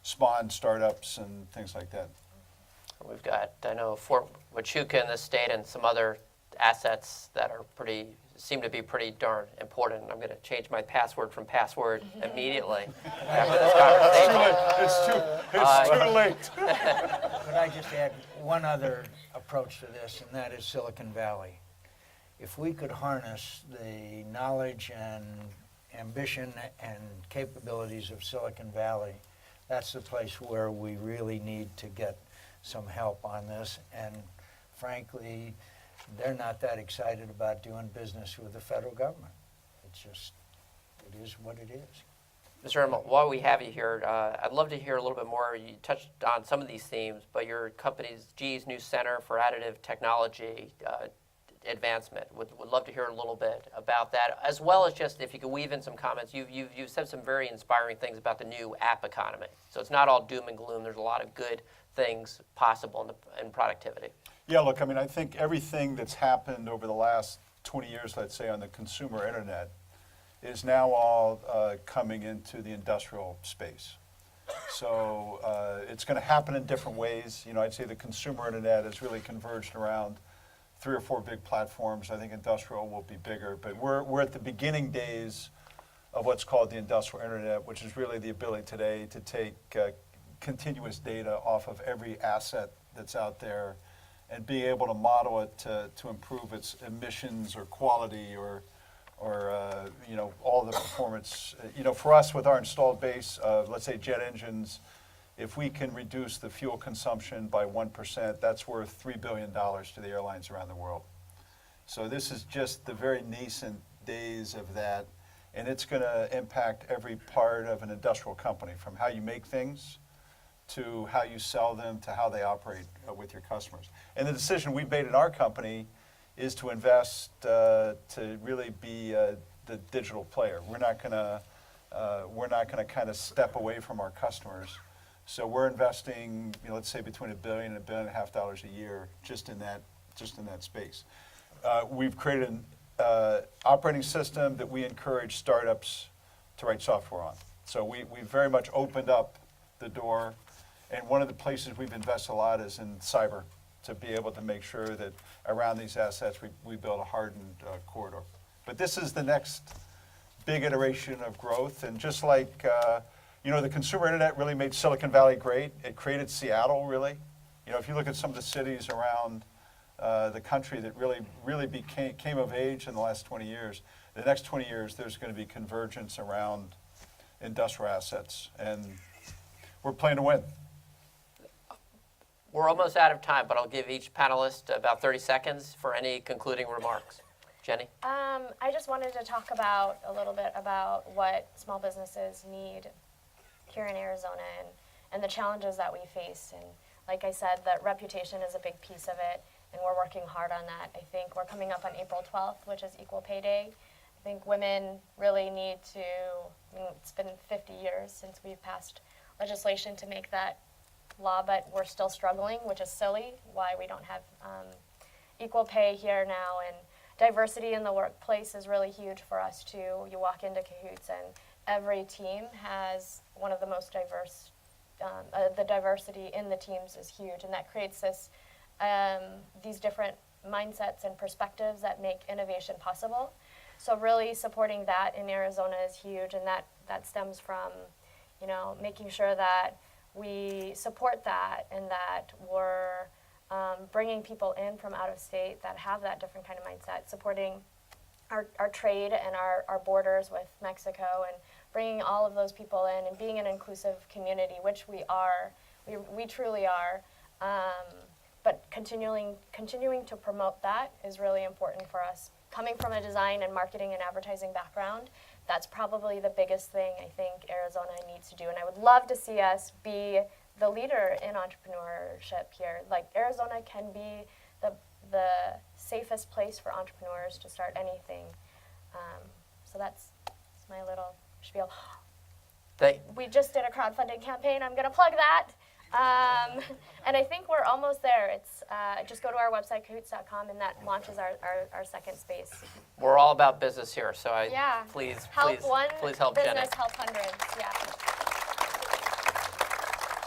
spawn startups and things like that. We've got, I know, Fort Huachuca in the state and some other assets that are seem to be pretty darn important. I'm going to change my password from password immediately after this conversation. It's too late. Could I just add one other approach to this, and that is Silicon Valley. If we could harness the knowledge and ambition and capabilities of Silicon Valley, that's the place where we really need to get some help on this. And frankly, they're not that excited about doing business with the federal government. It's just, it is what it is. Mr. Immelt, while we have you here, I'd love to hear a little bit more. You touched on some of these themes, but your company's GE's new Center for Additive Technology Advancement, would love to hear a little bit about that, as well as just if you could weave in some comments. You've said some very inspiring things about the new app economy. So it's not all doom and gloom. There's a lot of good things possible in productivity. Yeah, look, I mean, I think everything that's happened over the last 20 years, let's say, on the consumer internet is now all coming into the industrial space. So it's going to happen in different ways. You know, I'd say the consumer internet has really converged around 3 or 4 big platforms. I think industrial will be bigger, but we're at the beginning days of what's called the industrial internet, which is really the ability today to take continuous data off of every asset that's out there and be able to model it to improve its emissions or quality or you know, all the performance. You know, for us with our installed base of, let's say, jet engines, if we can reduce the fuel consumption by 1%, that's worth $3 billion to the airlines around the world. So this is just the very nascent days of that, and it's going to impact every part of an industrial company, from how you make things to how you sell them to how they operate with your customers. And the decision we've made in our company is to invest to really be the digital player. We're not going to kind of step away from our customers. So we're investing, you know, let's say between $1 billion and $1.5 billion a year just in that space. We've created an operating system that we encourage startups to write software on. So we very much opened up the door, and one of the places we've invested a lot is in cyber, to be able to make sure that around these assets we build a hardened corridor. But this is the next big iteration of growth, and just like you know, the consumer internet really made Silicon Valley great. It created Seattle, really. You know, if you look at some of the cities around the country that really came of age in the last 20 years, the next 20 years there's going to be convergence around industrial assets, and we're playing to win. We're almost out of time, but I'll give each panelist about 30 seconds for any concluding remarks. Jenny? I just wanted to talk about a little bit about what small businesses need here in Arizona and the challenges that we face. And like I said, that reputation is a big piece of it, and we're working hard on that. I think we're coming up on April 12th, which is Equal Pay Day. I think women really need to, I mean, it's been 50 years since we've passed legislation to make that law, but we're still struggling, which is silly, why we don't have equal pay here now. And diversity in the workplace is really huge for us too. You walk into Cahoots and every team has one of the most diverse, the diversity in the teams is huge, and that creates this, these different mindsets and perspectives that make innovation possible. So really supporting that in Arizona is huge, and that stems from, you know, making sure that we support that and that we're bringing people in from out of state that have that different kind of mindset, supporting our trade and our borders with Mexico, and bringing all of those people in and being an inclusive community, which we are, we truly are. But continuing to promote that is really important for us. Coming from a design and marketing and advertising background, that's probably the biggest thing I think Arizona needs to do. And I would love to see us be the leader in entrepreneurship here. Like, Arizona can be the safest place for entrepreneurs to start anything. So that's my little spiel. We just did a crowdfunding campaign. I'm going to plug that. And I think we're almost there. It's just go to our website, cahoots.com, and that launches our second space. We're all about business here, so please help one help Jenny. business, help hundreds. Yeah.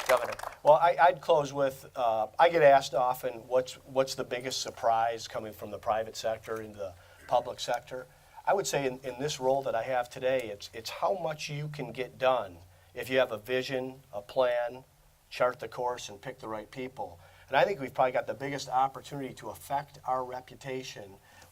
Governor. Well, I'd close with, I get asked often, what's the biggest surprise coming from the private sector into the public sector? I would say in this role that I have today, it's how much you can get done if you have a vision, a plan, chart the course and pick the right people. And I think we've probably got the biggest opportunity to affect our reputation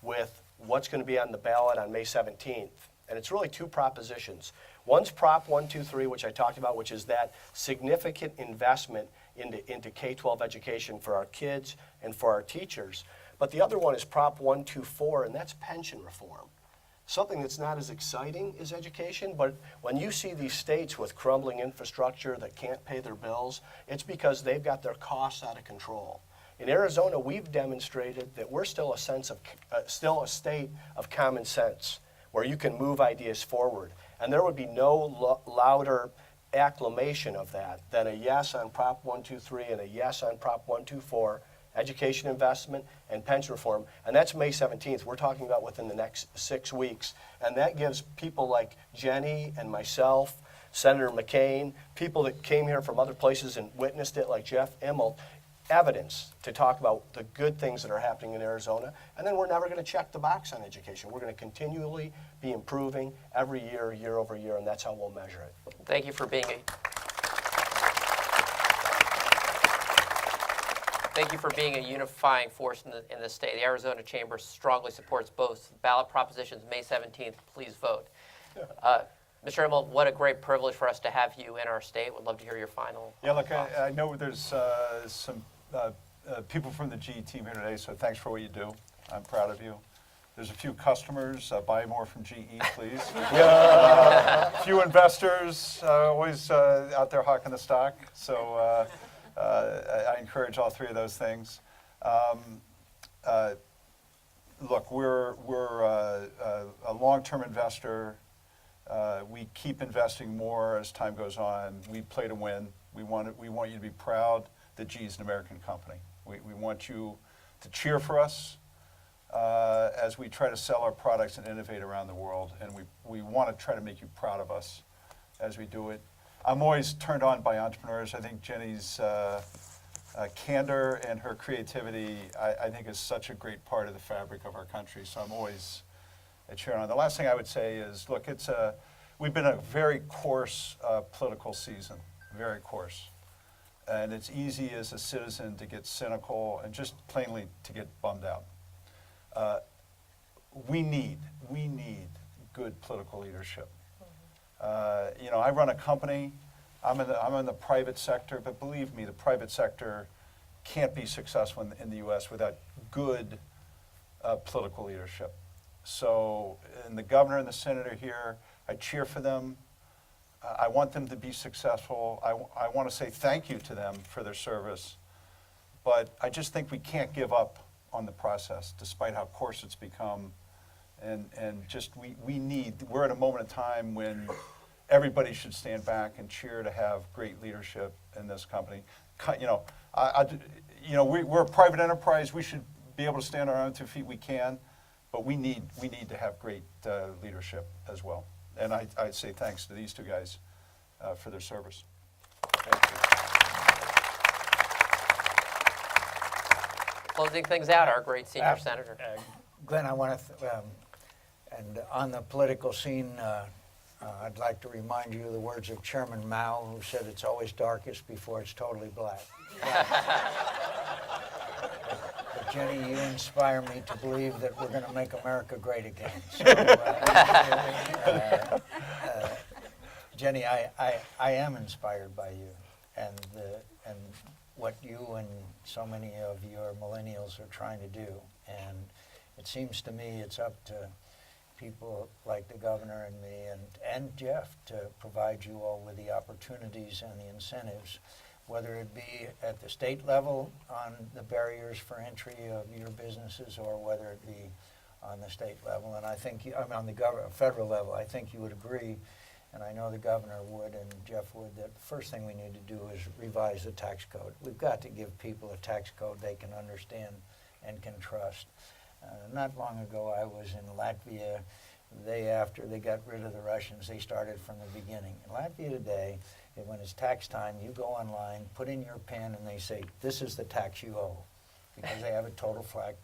with what's going to be on the ballot on May 17th. And it's really two propositions. One's Prop 123, which I talked about, which is that significant investment into K-12 education for our kids and for our teachers. But the other one is Prop 124, and that's pension reform. Something that's not as exciting as education, but when you see these states with crumbling infrastructure that can't pay their bills, it's because they've got their costs out of control. In Arizona, we've demonstrated that we're still a state of common sense, where you can move ideas forward. And there would be no louder acclamation of that than a yes on Prop 123 and a yes on Prop 124, education investment and pension reform. And that's May 17th. We're talking about within the next 6 weeks. And that gives people like Jenny and myself, Senator McCain, people that came here from other places and witnessed it like Jeff Immelt, evidence to talk about the good things that are happening in Arizona. And then we're never going to check the box on education. We're going to continually be improving every year, year over year, and that's how we'll measure it. Thank you for being a unifying force in the state. The Arizona Chamber strongly supports both ballot propositions. May 17th, please vote. Mr. Immelt, what a great privilege for us to have you in our state. Would love to hear your final Yeah, look, thoughts. I know there's some people from the GE team here today, so thanks for what you do. I'm proud of you. There's a few customers. Buy more from GE, please. Few investors, always out there hawking the stock. So I encourage all three of those things. Look, we're a long-term investor. We keep investing more as time goes on. We play to win. We want you to be proud that GE is an American company. We want you to cheer for us as we try to sell our products and innovate around the world. And we want to try to make you proud of us as we do it. I'm always turned on by entrepreneurs. I think Jenny's candor and her creativity, I think, is such a great part of the fabric of our country. So I'm always cheering on. The last thing I would say is, look, we've been in a very coarse political season, very coarse. And it's easy as a citizen to get cynical and just plainly to get bummed out. We need good political leadership. I run a company. I'm in the private sector, but believe me, the private sector can't be successful in the U.S. without good political leadership. So, and the governor and the senator here, I cheer for them. I want them to be successful. I want to say thank you to them for their service. But I just think we can't give up on the process, despite how coarse it's become. And just we're at a moment in time when everybody should stand back and cheer to have great leadership in this company. We're a private enterprise. We should be able to stand on our own 2 feet. We can, but we need to have great leadership as well. And I'd say thanks to these two guys for their service. Thank you. Closing things out, our great senior senator. Glenn, I want to, and on the political scene, I'd like to remind you of the words of Chairman Mao, who said it's always darkest before it's totally black. But Jenny, you inspire me to believe that we're going to make America great again. So, Jenny, I am inspired by you and what you and so many of your millennials are trying to do. And it seems to me it's up to people like the governor and me and Jeff to provide you all with the opportunities and the incentives, whether it be at the state level on the barriers for entry of your businesses or whether it be on the state level. And I think, on the federal level, I think you would agree, and I know the governor would and Jeff would, that the first thing we need to do is revise the tax code. We've got to give people a tax code they can understand and can trust. Not long ago, I was in Latvia. After they got rid of the Russians, they started from the beginning. In Latvia today, when it's tax time, you go online, put in your PIN, and they say, this is the tax you owe, because they have a total flat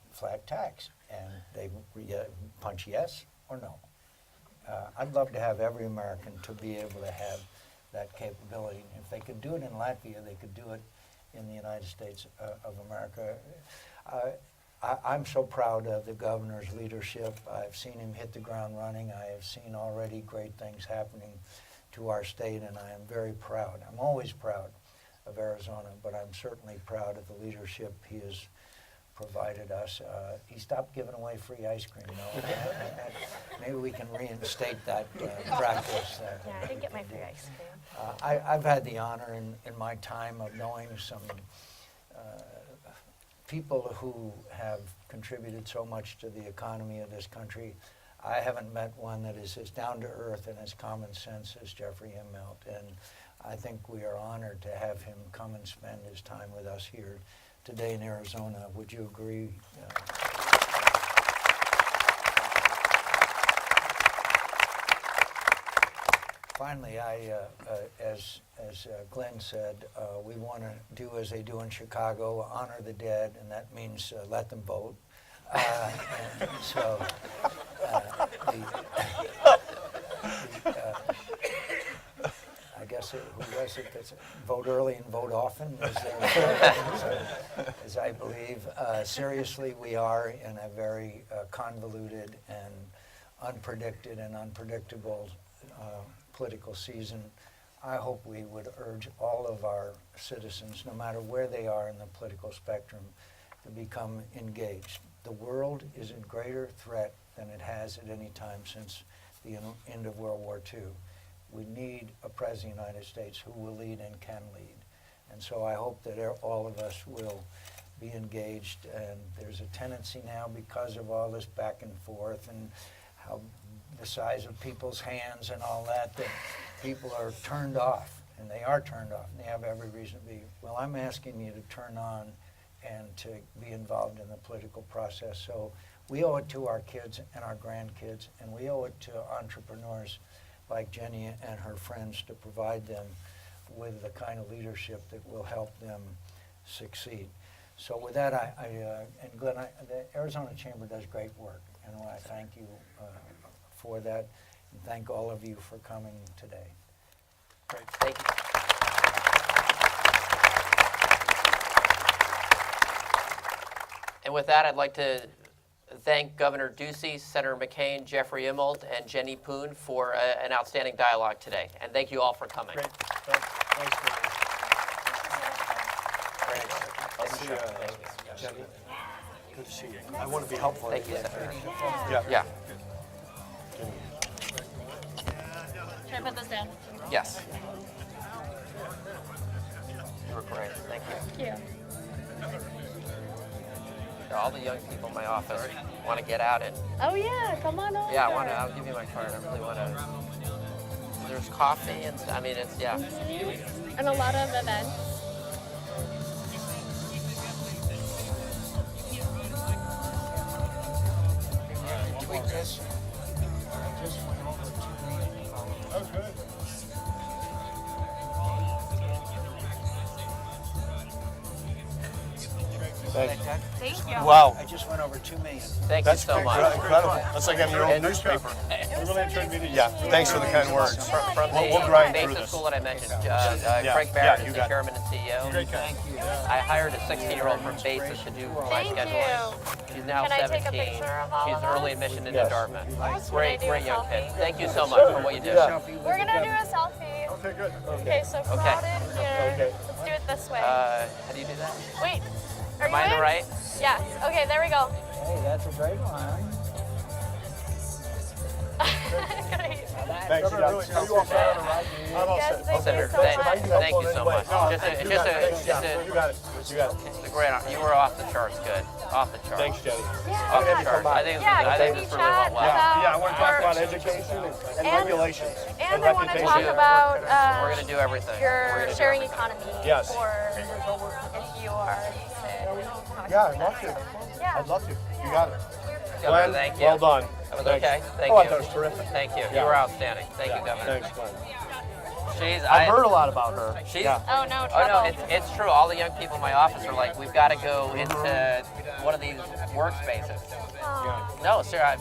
tax. And they punch yes or no. I'd love to have every American to be able to have that capability. If they could do it in Latvia, they could do it in the United States of America. I'm so proud of the governor's leadership. I've seen him hit the ground running. I have seen already great things happening to our state, and I am very proud. I'm always proud of Arizona, but I'm certainly proud of the leadership he has provided us. He stopped giving away free ice cream, though. Maybe we can reinstate that practice. Yeah, I didn't get my free ice cream. I've had the honor in my time of knowing some people who have contributed so much to the economy of this country. I haven't met one that is as down to earth and as common sense as Jeffrey Immelt, and I think we are honored to have him come and spend his time with us here today in Arizona. Would you agree? Finally, as Glenn said, we want to do as they do in Chicago, honor the dead, and that means let them vote. And so, I guess who was it that's vote early and vote often, as I believe. Seriously, we are in a very convoluted and unpredictable political season. I hope we would urge all of our citizens, no matter where they are in the political spectrum, to become engaged. The world is in greater threat than it has at any time since the end of World War II. We need a President of the United States who will lead and can lead. And so I hope that all of us will be engaged. And there's a tendency now, because of all this back and forth and how the size of people's hands and all that, that people are turned off, and they are turned off, and they have every reason to be. Well, I'm asking you to turn on and to be involved in the political process. So we owe it to our kids and our grandkids, and we owe it to entrepreneurs like Jenny and her friends to provide them with the kind of leadership that will help them succeed. So with that, and Glenn, the Arizona Chamber does great work, and I thank you for that, and thank all of you for coming today. Great. Thank you. And with that, I'd like to thank Governor Ducey, Senator McCain, Jeffrey Immelt, and Jenny Poon for an outstanding dialogue today. And thank you all for coming. Great. Thanks, I'll see you, Jenny. Good to see you. I want to be helpful. Thank you, Senator. Yeah. Can I put this down? Yes. You were great. Thank you. Thank you. All the young people in my office want to get out and Oh yeah, come on over. yeah, I'll give you my card. I really want to. There's coffee and I mean it's yeah. And a lot of events. Tweet this. I just went over 2 million followers. Oh, good. Thanks. Thank you. Wow. I just went over 2 million. Thank That's you so much. incredible. That's like having your own And- newspaper. We really enjoyed meeting you. Yeah, thanks for the kind words. From We'll the grind through basic this. school that I mentioned, Yeah, Craig yeah, Barrett you is the got it. chairman and CEO. Great guy. Thank you. I hired a 16-year-old from Basis to do my Thank scheduling. you. She's now Can I take a 17. picture of all She's of early us? admission into Yes. Dartmouth. Can I Great do a young kid. selfie? Thank you so much for what you do. Yeah. Selfie with We're the gonna do governor. a selfie. Okay, good. Okay, so crowded here. Okay. Let's do it this way. How do you do that? Wait. Are Am you I in the in? right? Yes. Okay, there we go. Hey, that's a great one. Great. Thanks, Governor, really, are you all set on the ride? I'm all Yes, set. thank you Senator, so thank, much. thank you so much. Just a, You just got it. a, just You a, got it. You got it. it's a great honor. You were off the charts good. Off the charts. Thanks, Jenny. Off the Yeah. charts. I think, Yeah, I think can this we really chat went well. about Yeah, I want to talk our- about education and regulations. And I want to talk reputation. about We're going to do everything. We're your gonna do sharing everything. economy. Yes. For if you are to talk Yeah, about I'd love that. to. Yeah. I'd love to. You got it. Governor, Glenn, thank you. well done. That was Thanks. okay? Thank Oh, I you. thought it was terrific. Thank you. Yeah. You were outstanding. Thank you, Governor. Thanks, Glenn. She's, I've heard a lot about her. She's, Yeah. Oh no, Oh trouble. no, it's true. All the young people in my office are like, we've got to go into one of these workspaces. Aw. No, sir.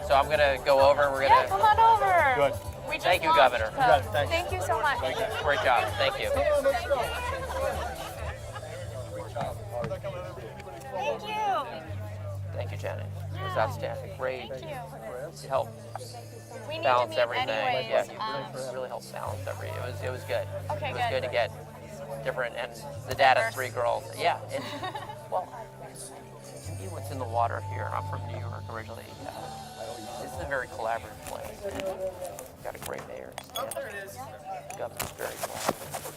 So I'm gonna go over. We're Yeah, gonna. come on over. Good. We just Thank you, launched, Governor. so got it. Thanks. Thank you so much. Great job. Thank you. Thank you. Thank you, Janet. It was outstanding. Great. Thank you. You helped We need to balance meet everything. anyways. Yeah, you really helped balance everything. It was good. Okay, It was good. good to get different, and the dad has 3 girls. Yeah. And, well, to me, what's in the water here, I'm from New York originally. This is a very collaborative place. We've got a great mayor. The governor's very collaborative.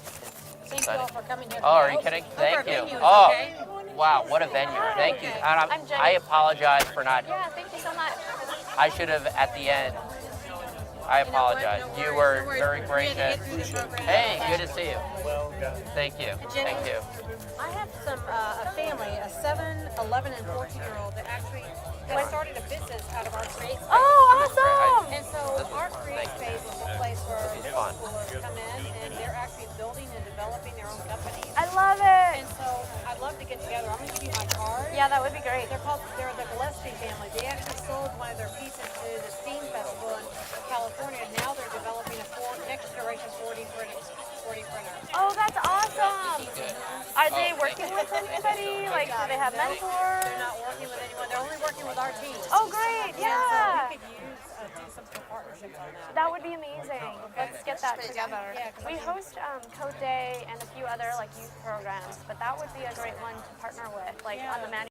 Thank you all for coming here. Oh, are you tonight. kidding? Hope Thank our you. venue is Oh, okay. wow, what a venue. Thank you. And I'm Jenny. I apologize for not, Yeah, thank you so much. I should have at the end. I apologize. No You worries, were no worries. very We had to gracious. get through the program. Hey, good to see you. Thank you. Jenny? Thank you. I have a family, a 7, 11, and 14-year-old that actually has started a business out of our create space. Oh, awesome. And so our create space is a place where middle fun. schoolers come in and they're actually building and developing their own companies. I love it. And so I'd love to get together. I'm going to give you my card. Yeah, that would be great. They're the Gillespie family. They actually sold one of their pieces to the Steam Festival in California, and now they're developing a next generation 4D printer. Oh, that's awesome. Are they working with anybody? Like, do they have mentors? They're not working with anyone. They're only working with our team. Oh, great. So Yeah. we could do some partnerships on that. That would be amazing. Let's get that together. Yeah, 'cause We host Code Day and a few other like youth programs, but that would be a great one to partner with, like on the